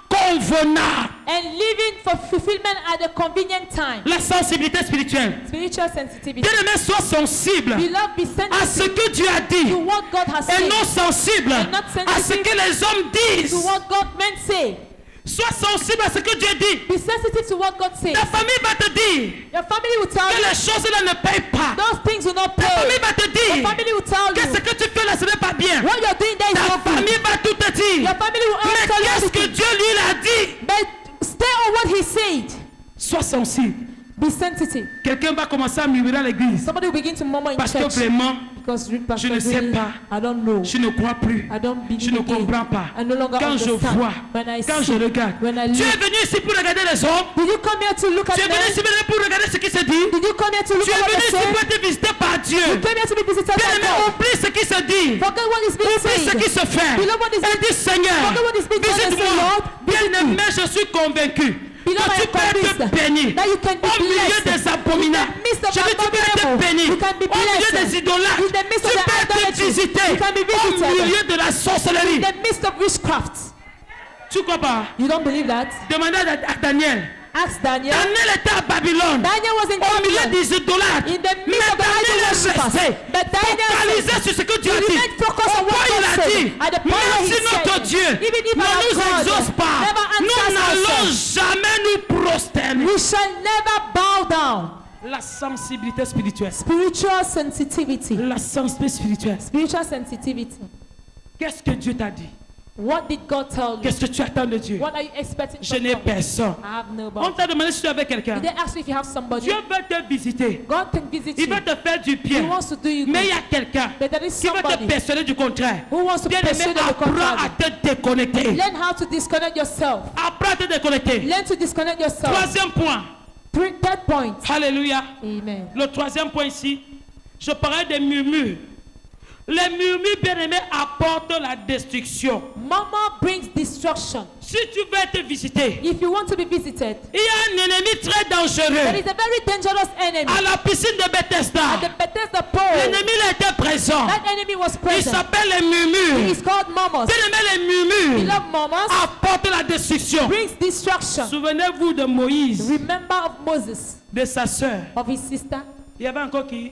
convenable. and living for fulfillment at a convenient time. La sensibilité spirituelle. Spiritual sensitivity. Bien-aimé, sois sensible Beloved, be à ce sensitive que Dieu a dit to what God has et said, non sensible and not à ce sensitive que les hommes to disent. what God men say. Sois sensible à ce que Dieu dit. Be sensitive to what God says. Ta famille va te dire Your family will tell que you les choses-là ne payent pas. those things will not Ta famille pay. va te Your dire family will tell que ce you que tu fais là, ce n'est pas bien. what you're doing there is Ta not good. famille va tout te dire. Your family will Mais all tell you qu'est-ce que everything. Dieu lui a dit? But stay on what He said. Sois sensible. Be sensitive. Quelqu'un va commencer à murmurer à l'église. Somebody will begin to murmur in Parce que church vraiment, because je ne sais really, pas. I don't know. je ne crois plus. I don't believe Je ne again. comprends pas. I no longer Quand je understand. vois, When I quand see, je regarde. when I Tu look. es venu ici pour regarder les hommes. Did you come here to look at Tu es venu them? ici pour regarder ce qui se dit. Did you come here to look Tu es at what venu they ici say? pour être visité par Dieu. You came here to be visited by Bien-aimé, God. oublie ce qui se dit. Forget what is being Oublie ce said. qui se fait. Beloved, what is Et dis Seigneur, Forget what is being done and say, visite-moi. Lord, visit me. Bien-aimé, je suis convaincu Beloved, que tu I am peux être convinced béni that you can be au milieu blessed. des abominables. In the midst of Je dis, tu peux être abominable. béni You can be au milieu blessed. des idolâtres. In the midst Tu of the peux être idolatry. visité You can be au visited. milieu de la sorcellerie. In the midst of witchcraft. Tu crois pas? You don't believe that? Demandez à Daniel. Ask Daniel. Daniel était à Babylone. Daniel was in Au milieu Babylon. des idolâtres. In the midst of the idol worshippers. But Daniel focalisé sur ce que Dieu a dit. remained focused on what Pourquoi il God a said. dit, At the point where même he si notre said, Dieu even if ne our nous God exauce pas, never nous answers n'allons us, jamais nous prosterner. we shall never bow down. La sensibilité spirituelle. Spiritual sensitivity. La sensibilité spirituelle. Spiritual sensitivity. Qu'est-ce que Dieu t'a dit? What did God tell you? Qu'est-ce que tu attends de Dieu? What are you expecting Je from n'ai God? personne. I have On nobody. t'a demandé si tu avais quelqu'un. Did they ask you if you have somebody? Dieu veut te visiter. God can visit Il you. veut te faire du He bien. wants to do you Mais il y good. a quelqu'un But there is qui veut te somebody persuader du contraire. who wants to Bien-aimé, persuade you the apprends à contrary. te déconnecter. Learn how to disconnect yourself. Apprends à te déconnecter. Learn to disconnect yourself. Troisième point. Third point. Alléluia. Amen. Le troisième point ici, je parlais des murmures. Les murmures, bien-aimés, apportent la destruction. Murmur brings destruction. Si tu veux être visité, If you want to be visited, il y a un ennemi très there dangereux. is a very dangerous enemy. À la piscine de Bethesda, At the Bethesda pool, l'ennemi là était présent. that enemy was Il present. s'appelle les He murmures. is called murmurs. Bien-aimés, les murmures Beloved murmurs apportent la destruction. brings destruction. Souvenez-vous de Moïse, Remember of Moses, de sa sœur. of his sister Il y avait encore qui?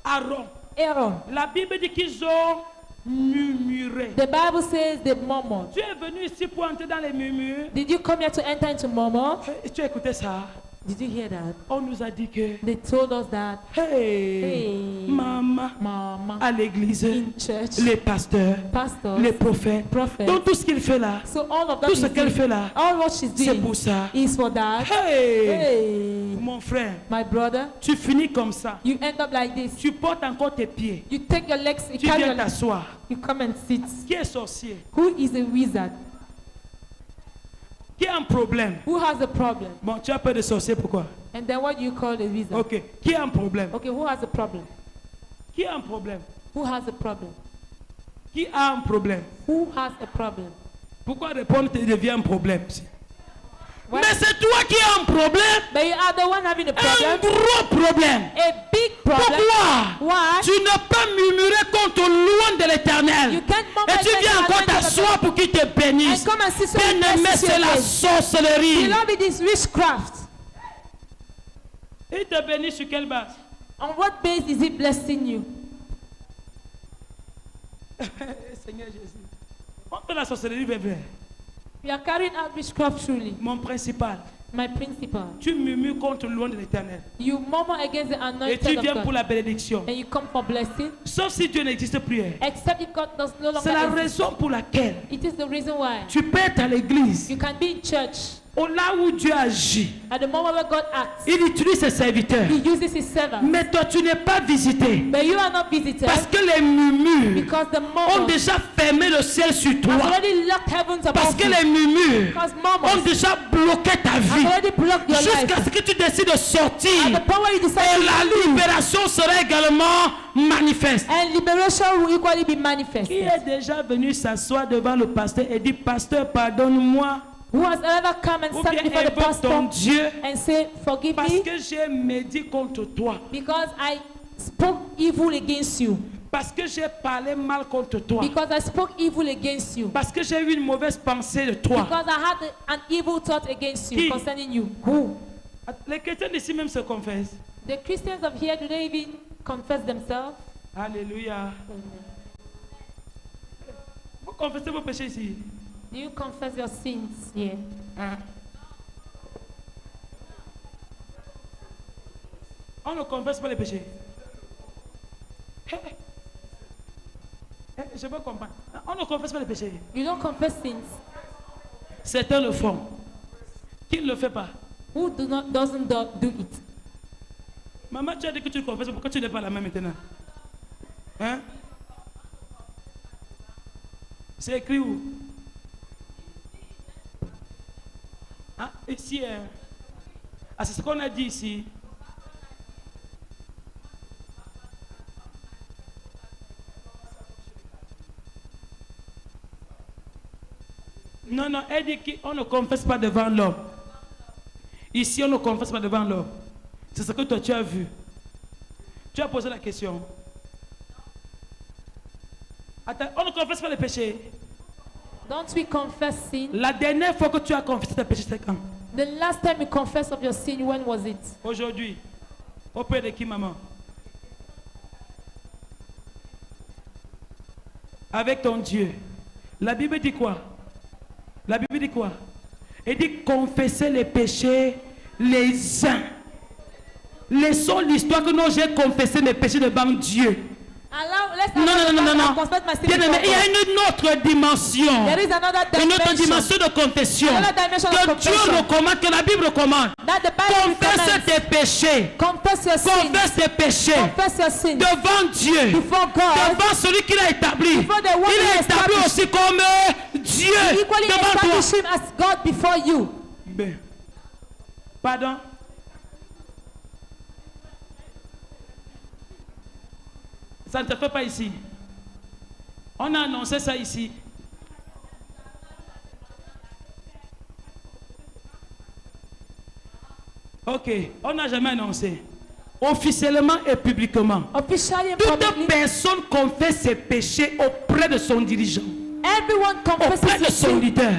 Aaron. Aaron. La Bible dit qu'ils ont murmuré. The Bible says they murmured. Tu es venu ici pour entrer dans les murmures. Did you come here to enter into murmur? Tu as écouté ça? Did you hear that? On nous a dit que, They told us that, hey, maman, Mama, à l'église, in church, les pasteurs, pastors, les prophètes, prophets. donc tout ce qu'il fait là, So all of that tout ce is qu'elle doing, fait là, all what she's c'est doing pour ça. is for that. Hey, Hey, mon frère, my brother, tu finis comme ça. you end up like this. Tu portes encore tes pieds. You take your legs, you Tu carry viens your legs, t'asseoir. you come and sit. Qui est sorcier? Who is a wizard? Qui a un problème? Who has a problem? Bon, tu as peur de sorcier, pourquoi? And then what do you call a wizard? Ok. Qui a un problème? Okay, who has a problem? Qui a un problème? Who has a problem? Qui a un problème? Who has a problem? Pourquoi répondre devient un problème? Why- Mais c'est toi qui as un problème. But you are the one having a Un problem. gros problème. A big problem. Pourquoi? Why? Tu ne peux murmurer contre loin de l'éternel. You can't murmur Et tu against viens the encore anointing of t'asseoir pour qu'il te bénisse. And come and sit so he Bien-aimé, blesses c'est your la name. sorcellerie. Beloved, it is witchcraft. Il te bénit sur quelle base? On what base is he blessing you? Seigneur Jésus. On fait la sorcellerie, bébé. You are carrying out witchcraft truly. Mon principal. My principal. Tu murmures contre loin de l'éternel. You murmur against the Et anointed tu of viens pour God. la bénédiction. And you come for blessing. Sauf si Dieu n'existe plus. Except if God does no C'est la longer exist. raison pour laquelle It is the reason why. tu peux être à l'église. You can be in church. Là où Dieu agit, at the moment where God acts, il utilise ses serviteurs. He uses His servants. Mais toi, tu n'es pas visité. But you are not visited. Parce que les murmures Because the ont déjà fermé le ciel sur toi. has already locked heavens above Parce que you. les murmures Because ont déjà bloqué ta vie. has already blocked your Jusqu'à life. ce que tu décides de sortir. At the point where you decide Et to la leave, libération sera également manifeste. and liberation will equally be manifested. Qui est déjà venu s'asseoir devant le pasteur et dit, pasteur, pardonne-moi. Who has ever come and Ou sat bien before the invoque ton pastor Dieu and say, forgive parce me que j'ai médit contre toi. because I spoke evil against you. Parce que j'ai parlé mal contre toi. Because I spoke evil against you. Parce que j'ai eu une mauvaise pensée de toi. Because I had an evil thought against you Qui? concerning you. Who? Les chrétiens d'ici même se confessent. The Christians of here, do they even confess themselves? Alléluia. Vous confessez vos péchés ici. Do you confess your sins here? On ne confesse pas les péchés. Je veux comprendre. On ne confesse pas les péchés. You don't confess sins. Certains le font. Qui ne le fait pas? Who doesn't do it? Maman, tu as dit que tu le confesses. Pourquoi tu n'es pas la même maintenant? Hein? C'est écrit où? Ah, ici, ah, c'est ce qu'on a dit ici. Non, non, elle dit qu'on ne confesse pas devant l'homme. Ici, on ne confesse pas devant l'homme. C'est ce que toi, tu as vu. Tu as posé la question. Attends, on ne confesse pas les péchés. Don't we confess sin? La dernière fois que tu as confessé tes péchés, c'était quand? The last time you confessed of your sin, when was it? Aujourd'hui. Auprès de qui, maman? Avec ton Dieu. La Bible dit quoi? La Bible dit quoi? Elle dit confesser les péchés les uns. Laissons l'histoire que non, j'ai confessé mes péchés devant Dieu. Non. Bien-aimé, il y a une autre dimension. Une autre dimension de confession. Que Dieu recommande, que la Bible recommande. Confesse tes péchés. Confesse tes péchés. Devant Dieu. Devant celui qui l'a établi. Il est établi aussi comme Dieu devant toi. Ben. Pardon? Ça ne te fait pas ici. On a annoncé ça ici. Ok, on n'a jamais annoncé. Officiellement et publiquement. Toute personne confesse ses péchés auprès de son dirigeant. Auprès de son leader.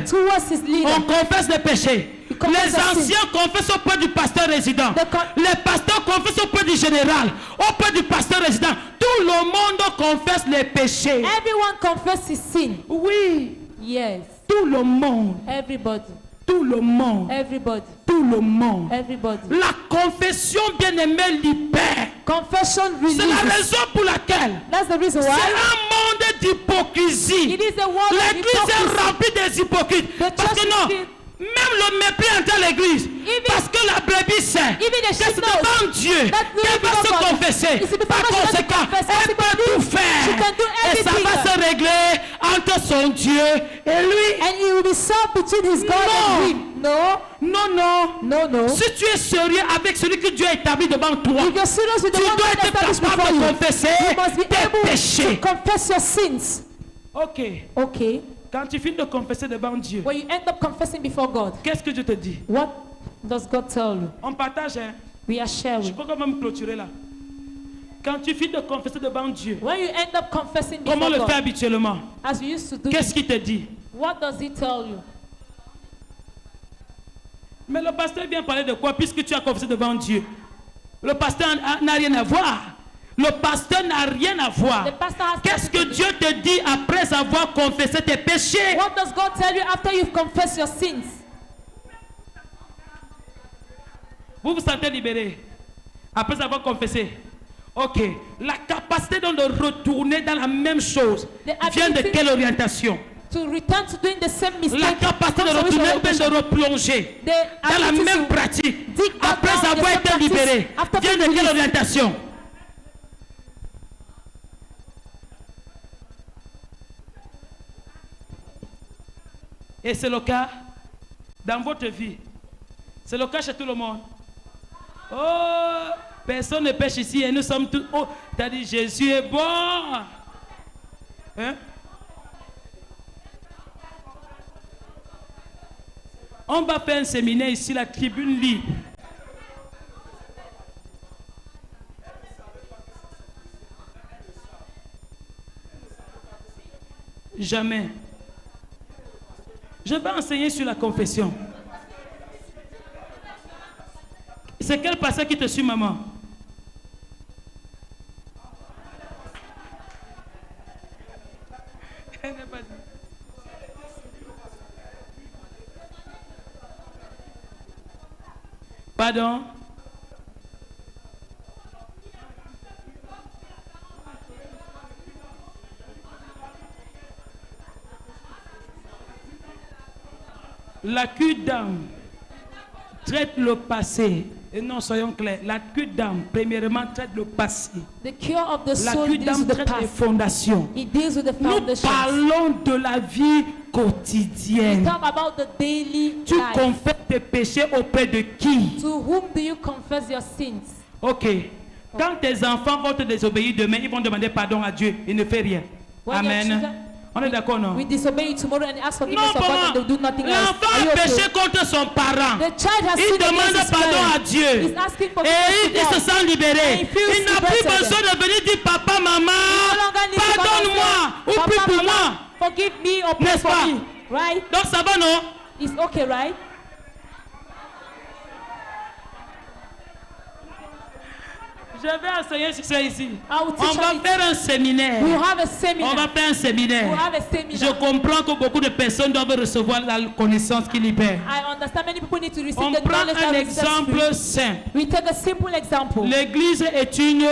On confesse les péchés. Les anciens confessent auprès du pasteur résident. Les pasteurs confessent auprès du général. Auprès du pasteur résident. Tout le monde confesse les péchés. Everyone confesses sin. Oui. Yes. Tout le monde. Everybody. Tout le monde. Everybody. Tout le monde. Everybody. La confession, bien-aimée, libère. Confession releases. C'est la raison pour laquelle c'est un monde d'hypocrisie. L'église est remplie des hypocrites. Parce que non, même le mépris entre l'église. Parce que la brebis sait que c'est devant Dieu qu'elle va se confesser. Par conséquent, elle peut tout faire. Et ça va se régler entre son Dieu et lui. And it will be solved between his God and him. Non. Si tu es sérieux avec celui que Dieu a établi devant toi, tu dois être capable de confesser tes péchés. Confess your sins. Ok. Quand tu finis de confesser devant Dieu, when you end up confessing before God, qu'est-ce que Dieu te dit? What does God tell you? On partage, hein? We are sharing. Je peux quand même clôturer là. Quand tu finis de confesser devant Dieu, when you end up confessing before comment le God, faire habituellement? As you used to do. Qu'est-ce qu'il te dit? What does he tell you? Mais le pasteur vient parler de quoi puisque tu as confessé devant Dieu? Le pasteur n'a rien à voir. Le pasteur n'a rien à voir. Qu'est-ce que Dieu te dit après avoir confessé tes péchés? What does God tell you after you've confessed your sins? Vous vous sentez libéré après avoir confessé? Ok. La capacité de retourner dans la même chose vient de quelle orientation? To return to doing the same mistake. La capacité de retourner ou bien de replonger dans la même pratique après avoir été libéré. Vient de quelle orientation? Et c'est le cas dans votre vie. C'est le cas chez tout le monde. Oh, personne ne pêche ici et nous sommes tous. Oh, tu as dit Jésus est bon. Hein? On va faire un séminaire ici, la tribune libre. Jamais. Je vais enseigner sur la confession. C'est quel passage qui te suit, maman? Pardon? La cure d'âme traite le passé. Et non, soyons clairs. La cure d'âme, premièrement, traite le passé. The cure of the La soul cure deals d'âme with the traite les past. fondations. It deals with the Nous foundations. parlons de la vie We quotidienne. talk about the daily Tu life. confesses tes péchés auprès de qui? To whom do you confess your sins? Ok. Quand tes enfants vont te désobéir demain, ils vont demander pardon à Dieu. Ils ne font rien. When your Amen. children- On est d'accord, non? We disobey you tomorrow and ask forgiveness Non, of God maman. and they do nothing else. L'enfant Are you a okay? péché contre son parent. The child has Il sinned demande against his pardon à parent. Dieu. He's asking Et forgiveness il se to God. sent libéré. And he feels Il n'a plus liberated. besoin de venir dire papa, No maman, longer need to come and pardonne-moi say, ou prie Papa, pour Mama, moi. forgive me or pray N'est-ce for pas? me. Right? Donc ça va, non? It's okay, right? Je vais enseigner sur ça ici. I will teach On va on it. faire un séminaire. We'll have a On va seminar. faire un séminaire. We'll have a seminar. Je comprends que beaucoup de personnes doivent recevoir la connaissance qui libère. I understand many people need to receive On the prend knowledge un that is necessary. exemple simple. We take a simple example. L'église est une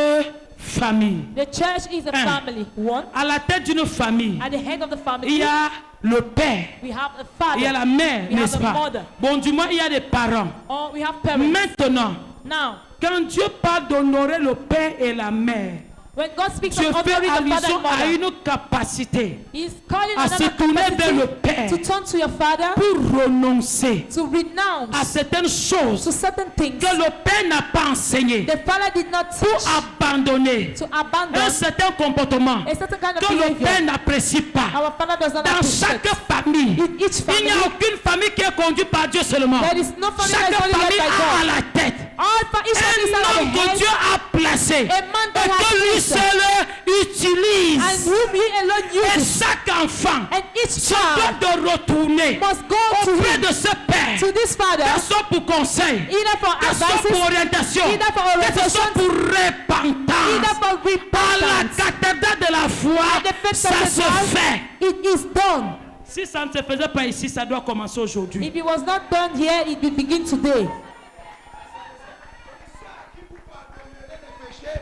famille. The church is a Un. family. One, À la tête d'une famille, at the head of the il family, y a le père, we have a father. il y a la mère, We have n'est-ce a pas? mother. Bon, du moins, il y a des parents. Or we have parents. Maintenant, Now, quand Dieu parle d'honorer le père et la mère, when God speaks Dieu of fait honoring the father allusion and à mother, une capacité He's calling à se another tourner vers le capacity père to turn to your father, pour renoncer to à renounce certaines choses to certain things que le père n'a pas enseignées, the father did not pour teach, abandonner to abandon un certain comportement a certain kind of que le behavior. père n'apprécie pas. Our father does not Dans appreciate. chaque famille, In each il n'y a family, aucune famille qui est conduite par Dieu seulement. there is no family Chaque that is only famille led by a à God. la tête Each family is un out homme of que the Dieu head, a placé a man et that has que lui placed, seul and utilise. whom he alone Et uses. chaque enfant And each se child doit de retourner must go to auprès him, de ce père, to this father, que ce soit pour conseil, either for que ce soit pour advices, orientation, either for que ce orientation, soit pour either repentance. for À la repentance. cathédrale de la foi, At the faith ça se cathedral, fait. it is done. Si ça ne se faisait pas ici, ça doit commencer aujourd'hui. If it was not done here, it will begin today.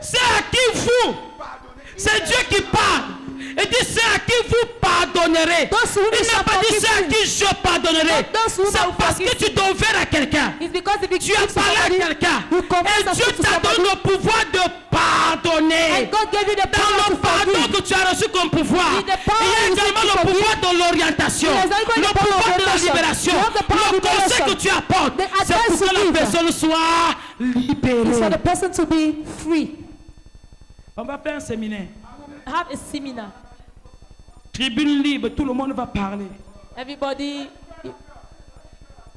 C'est à qui vous? C'est Dieu qui parle. Il dit c'est à qui vous pardonnerez. Those who Il n'a shall pas dit forgive c'est à you. qui je pardonnerai. But those who C'est shall parce que forgive tu t'as ouvert à quelqu'un. It's because if you Tu as give to parlé à somebody, quelqu'un. you confess Et a Dieu sin to t'a donné somebody, le pouvoir de pardonner. and God gave you the Dans power le to pardon forgive. que tu as reçu comme pouvoir, In the power il y a you également receive le to pouvoir forgive, de l'orientation, there is also le the power of pouvoir de la orientation. libération, You have the power of le conseil liberation. que tu apportes. The C'est pour advice que you la give. personne soit It's for libérée. the person to be free. On va faire un séminaire. Have a seminar. Tribune libre, tout le monde va parler. Everybody,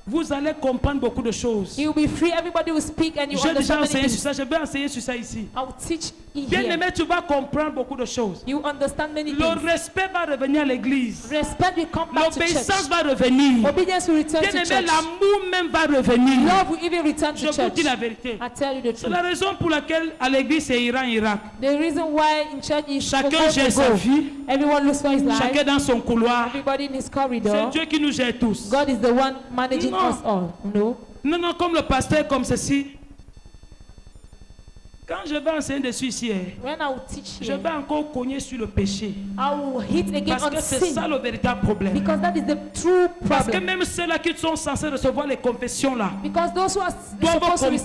Vous allez comprendre beaucoup de choses. you will be free. Everybody will speak and you J'ai déjà understand many enseigné sur things. ça, je vais enseigner sur ça ici. I will teach you Bien here. aimé, tu vas comprendre beaucoup de choses. You understand many Le things. respect va revenir à l'église. Respect will come back to L'obéissance church. va revenir. Obedience will return Bien to aimé, church. l'amour même va revenir. Love will even return Je to vous church. dis la vérité. I tell you the C'est la truth. raison pour laquelle à l'église c'est Iran-Irak. The reason why in church is Chacun gère sa vie, Everyone looks for his chacun life. dans son couloir. Everybody in his C'est corridor. Dieu qui nous gère tous. God is the one managing No. us all. No. Non, non, comme le pasteur comme ceci. Quand je vais enseigner dessus ici, je vais encore cogner sur le péché. Parce que c'est ça le véritable problème. Parce que même ceux-là qui sont censés recevoir les confessions là, doivent comprendre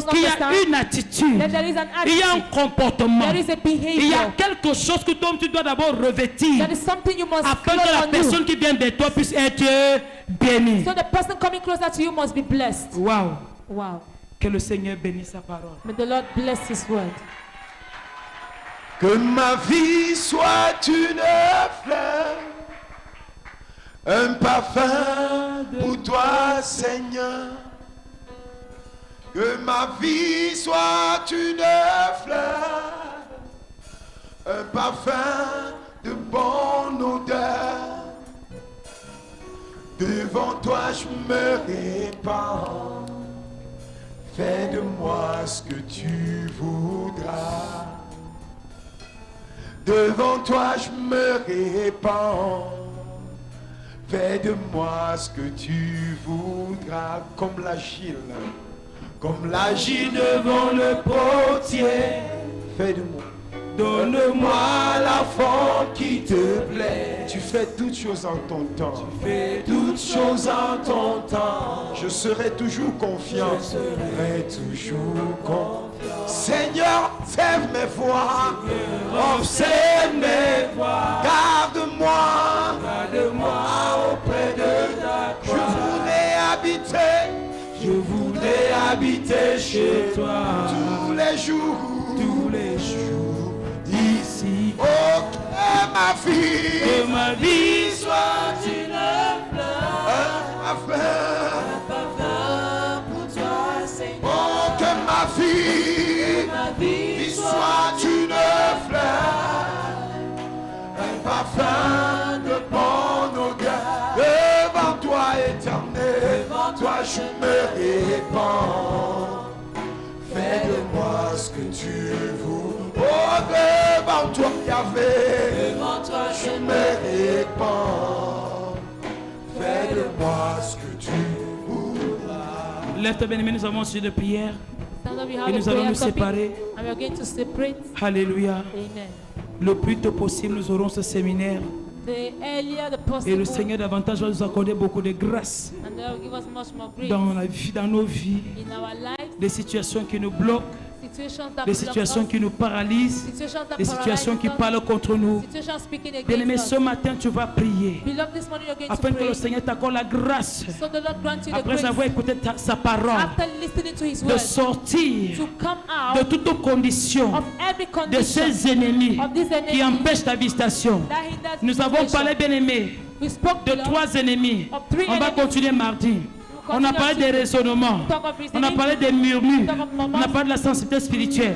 qu'il y a une attitude, il y a un comportement, il y a quelque chose que toi tu dois d'abord revêtir afin que la personne qui vient de toi puisse être bénie. So the person coming closer to you must be blessed. Wow. Wow. Que le Seigneur bénisse sa parole. May the Lord bless His word. Que ma vie soit une fleur, un parfum pour toi, Seigneur. Que ma vie soit une fleur, un parfum de bonne odeur. Devant toi je me répands. Fais de moi ce que tu voudras. Devant toi je me répands. Fais de moi ce que tu voudras. Comme l'agile. Comme l'agile devant le potier. Fais de moi. Donne-moi la forme qui te plaît. Tu fais toutes choses en ton temps. Tu fais toutes choses en ton temps. Je serai toujours confiant. Je serai toujours confiant. Seigneur, observe mes voies. Observe mes voies. Garde-moi. Garde-moi auprès de ta croix. Je voudrais habiter chez toi. Tous les jours. Tous les jours. Ici, oh, que ma vie soit une fleur, un parfum pour toi, Seigneur. Oh, que ma vie soit une fleur, un parfum de bonne odeur. Devant toi, éternel, devant toi je me répands. Fais de moi ce que tu veux. Oh, devant toi, Yahvé, devant toi je me répands. Fais de moi ce que tu voudras. Lève-toi, bien-aimé, nous avons un sujet de prière. Et nous allons nous séparer. Alléluia. Amen. Le plus tôt possible, nous aurons ce séminaire. Et le Seigneur davantage va nous accorder beaucoup de grâce dans nos vies, des situations qui nous bloquent, des situations qui nous paralysent, des situations qui parlent contre nous. Bien-aimé, ce matin tu vas prier afin que le Seigneur t'accorde la grâce, après avoir écouté sa parole, de sortir de toutes conditions de ces ennemis qui empêchent ta visitation. Nous avons parlé, bien-aimé, de 3 ennemis. On va continuer mardi. On a parlé des raisonnements, on a parlé des murmures, on a parlé de la sensibilité spirituelle.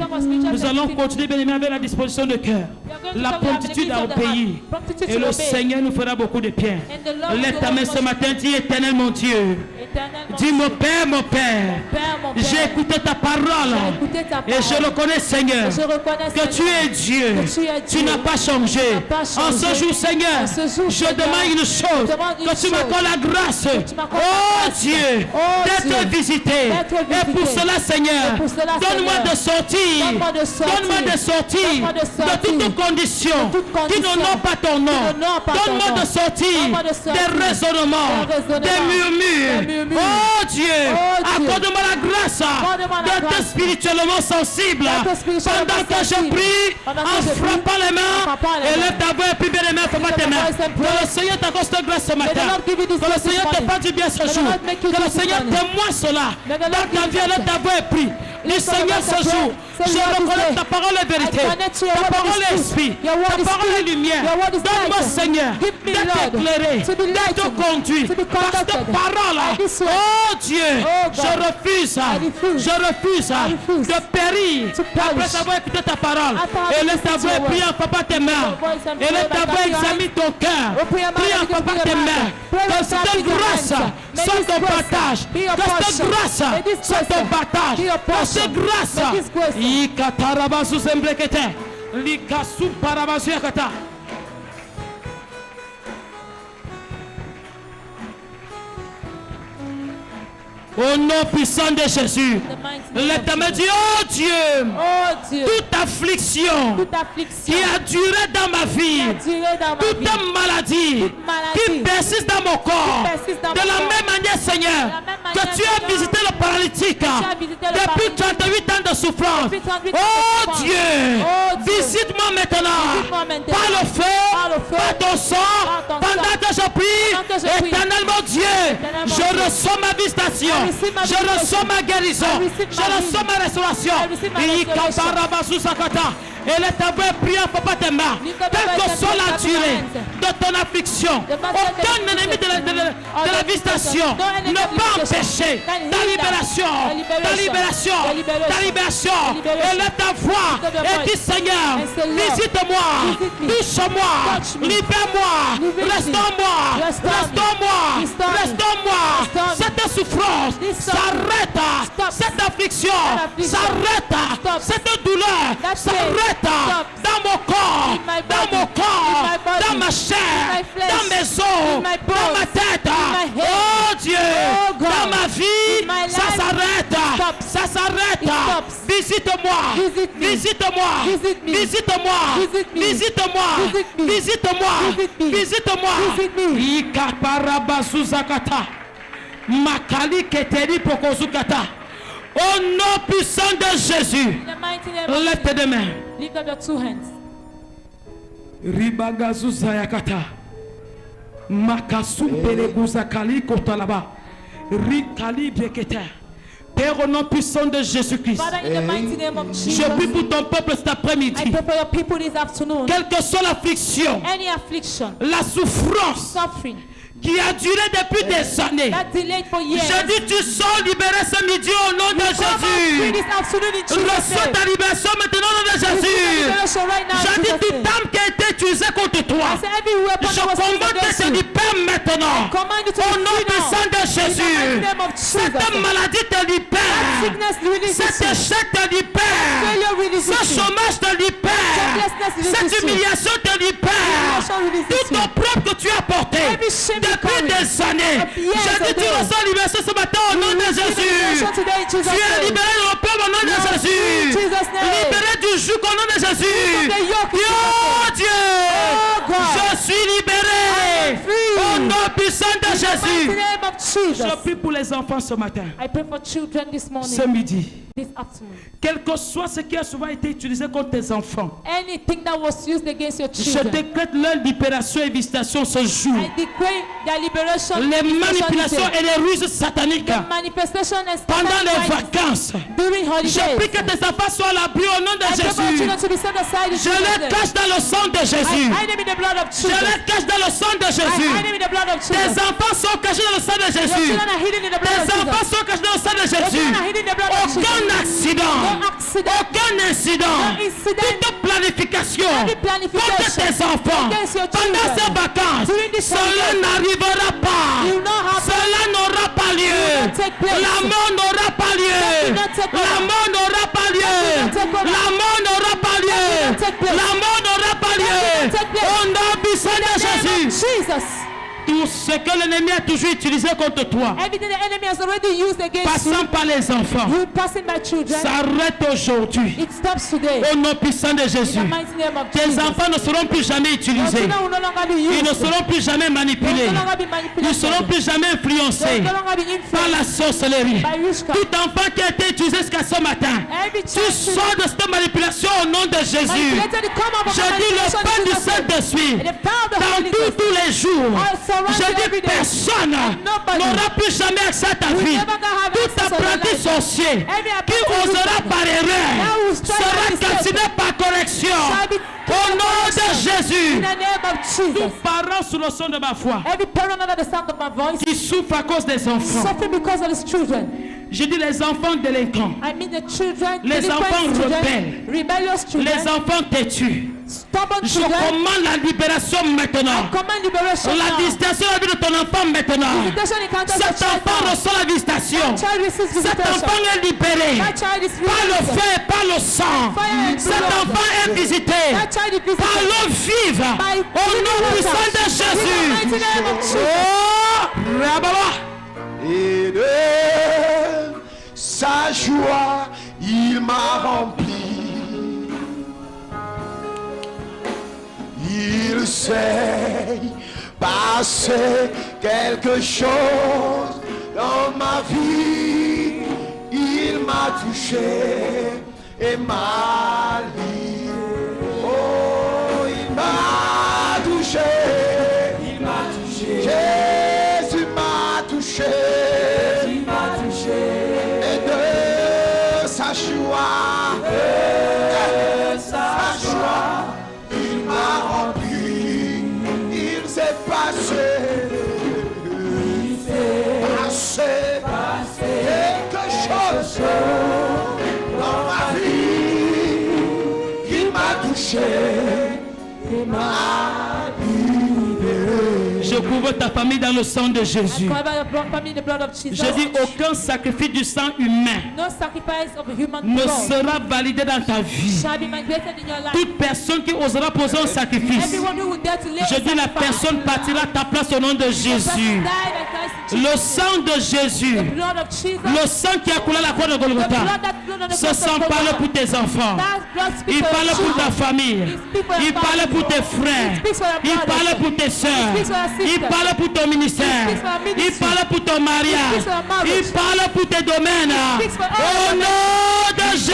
Nous allons continuer, bien aimé, avec la disposition de cœur, la promptitude à obéir. Et le Seigneur nous fera beaucoup de bien. Lève ta main ce matin, dis éternel mon Dieu. Dis mon Père, j'ai écouté ta parole et je reconnais, Seigneur, que tu es Dieu. Tu n'as pas changé. En ce jour, Seigneur, je demande une chose, que tu m'accordes la grâce. Oh Dieu, d'être visité. Et pour cela, Seigneur, donne-moi de sortir. Donne-moi de sortir de toutes conditions qui n'ont pas ton nom. Donne-moi de sortir des raisonnements, des murmures. Oh Dieu, accorde-moi la grâce d'être spirituellement sensible pendant que je prie en frappant les mains. Et lève ta voix et puis bien les mains, frappe tes mains. Que le Seigneur t'accorde cette grâce ce matin. Que le Seigneur te fasse du bien ce jour. Que le Seigneur témoigne cela dans ta vie. Lève ta voix et prie. Du Seigneur ce jour, je reconnais ta parole est vérité, ta parole est esprit, ta parole est lumière. Donne-moi, Seigneur, d'être éclairé, d'être conduit par cette parole. Oh Dieu, je refuse de périr après avoir écouté ta parole. Et laisse ta voix et prie en frappant tes mains. Et laisse ta voix examine ton cœur. Prie en frappant tes mains. Que cette grâce soit ton partage. Que cette grâce soit ton partage. Que cette grâce. Ikatarabasu zembrekete. Likasu parabasu yakata. Au nom puissant de Jésus. L'Éternel dit, oh Dieu, toute affliction qui a duré dans ma vie, toute maladie qui persiste dans mon corps, de la même manière, Seigneur, que tu as visité le paralytique depuis 38 ans de souffrance. Oh Dieu, visite-moi maintenant par le feu, par ton sang, pendant que je prie. Éternellement Dieu, je reçois ma visitation, je reçois ma guérison, je reçois ma restauration. Et là, ta voix prière, papa tes mains. Quelle que soit la durée de ton affliction, aucun ennemi de la visitation ne peut empêcher ta libération, ta libération, ta libération. Et là, ta voix et dis Seigneur, visite-moi, touche-moi, libère-moi, restaure-moi, restaure-moi, restaure-moi. Cette souffrance s'arrête, cette affliction s'arrête, cette douleur s'arrête. Dans mon corps, dans ma chair, dans mes os, dans ma tête, oh Dieu, dans ma vie, ça s'arrête, ça s'arrête. Visite-moi, visite-moi, visite-moi, visite-moi, visite-moi, visite-moi. Ikaparabazuzakata, makali keteri pokozukata. Au nom puissant de Jésus, lève tes deux mains. Lift up your two hands. Ribagazuzayakata. Makasumbelebuzakali kotalaba. Rikali bekete. Père, au nom puissant de Jésus-Christ, je prie pour ton peuple cet après-midi. Quelle que soit l'affliction, la souffrance qui a duré depuis des années, je dis tu sors libéré ce midi au nom de Jésus. Reçois ta libération maintenant au nom de Jésus. Je dis toute âme qui a été utilisée contre toi, je commande que tu libères maintenant au nom puissant de Jésus. Cette maladie te libère, cet échec te libère, ce chômage te libère, cette humiliation te libère, tout opprobre que tu as porté depuis des années. Je dis tu reçois libération ce matin au nom de Jésus. Tu es libéré de l'opprobre au nom de Jésus, libéré du joug au nom de Jésus. Oh Dieu, je suis libéré au nom puissant de Jésus. Je prie pour les enfants ce matin, ce midi. Quel que soit ce qui a souvent été utilisé contre tes enfants, je décrète leur libération et visitation ce jour. Les manipulations et les ruses sataniques pendant les vacances, je prie que tes enfants soient à l'abri au nom de Jésus. Je les cache dans le sang de Jésus. Je les cache dans le sang de Jésus. Tes enfants sont cachés dans le sang de Jésus. Tes enfants sont cachés dans le sang de Jésus. Aucun accident, aucun incident, toute planification contre tes enfants pendant ces vacances, cela n'arrivera pas. Cela n'aura pas lieu. La mort n'aura pas lieu. La mort n'aura pas lieu. La mort n'aura pas lieu. La mort n'aura pas lieu. Au nom puissant de Jésus. Tout ce que l'ennemi a toujours utilisé contre toi, passant par les enfants, s'arrête aujourd'hui. Au nom puissant de Jésus. Tes enfants ne seront plus jamais utilisés. Ils ne seront plus jamais manipulés. Ils ne seront plus jamais influencés par la sorcellerie. Tout enfant qui a été utilisé jusqu'à ce matin, tu sors de cette manipulation au nom de Jésus. Je dis le pain du Saint-Esprit dans tous les jours. Je dis personne n'aura plus jamais accès à ta vie. Tout apprenti sorcier qui osera par erreur sera calciné par correction. Au nom de Jésus. Tous parents sous le son de ma voix qui souffrent à cause des enfants. Je dis les enfants délinquants, les enfants rebelles, les enfants têtus. Je commande la libération maintenant. La visitation de ton enfant maintenant. Cet enfant reçoit la visitation. Cet enfant est libéré par le feu, par le sang. Cet enfant est visité par l'eau vive. Au nom puissant de Jésus. Oh, joie, il m'a rempli. Il s'est passé quelque chose dans ma vie. Il m'a touché et m'a lié. Oh, il m'a touché. Il m'a touché. Jésus m'a touché. Jésus m'a touché. Et de sa joie. De sa joie. Il m'a rempli. Il s'est passé. Il s'est passé quelque chose dans ma vie. Il m'a touché. Il m'a libéré. Je couvre ta famille dans le sang de Jésus. Je dis aucun sacrifice du sang humain ne sera validé dans ta vie. Toute personne qui osera poser un sacrifice, je dis la personne partira à ta place au nom de Jésus. Le sang de Jésus, le sang qui a coulé la croix de Golgotha, ce sang parle pour tes enfants, il parle pour ta famille, il parle pour tes frères, il parle pour tes soeurs, il parle pour ton ministère, il parle pour ton mariage, il parle pour tes domaines. Au nom de Jésus.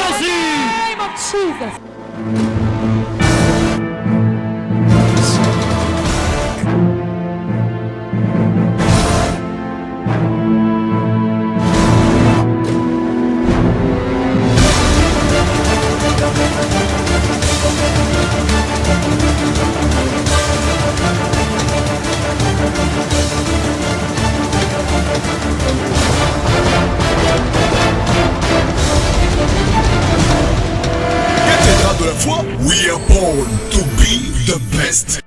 De la foi, we are born to be the best.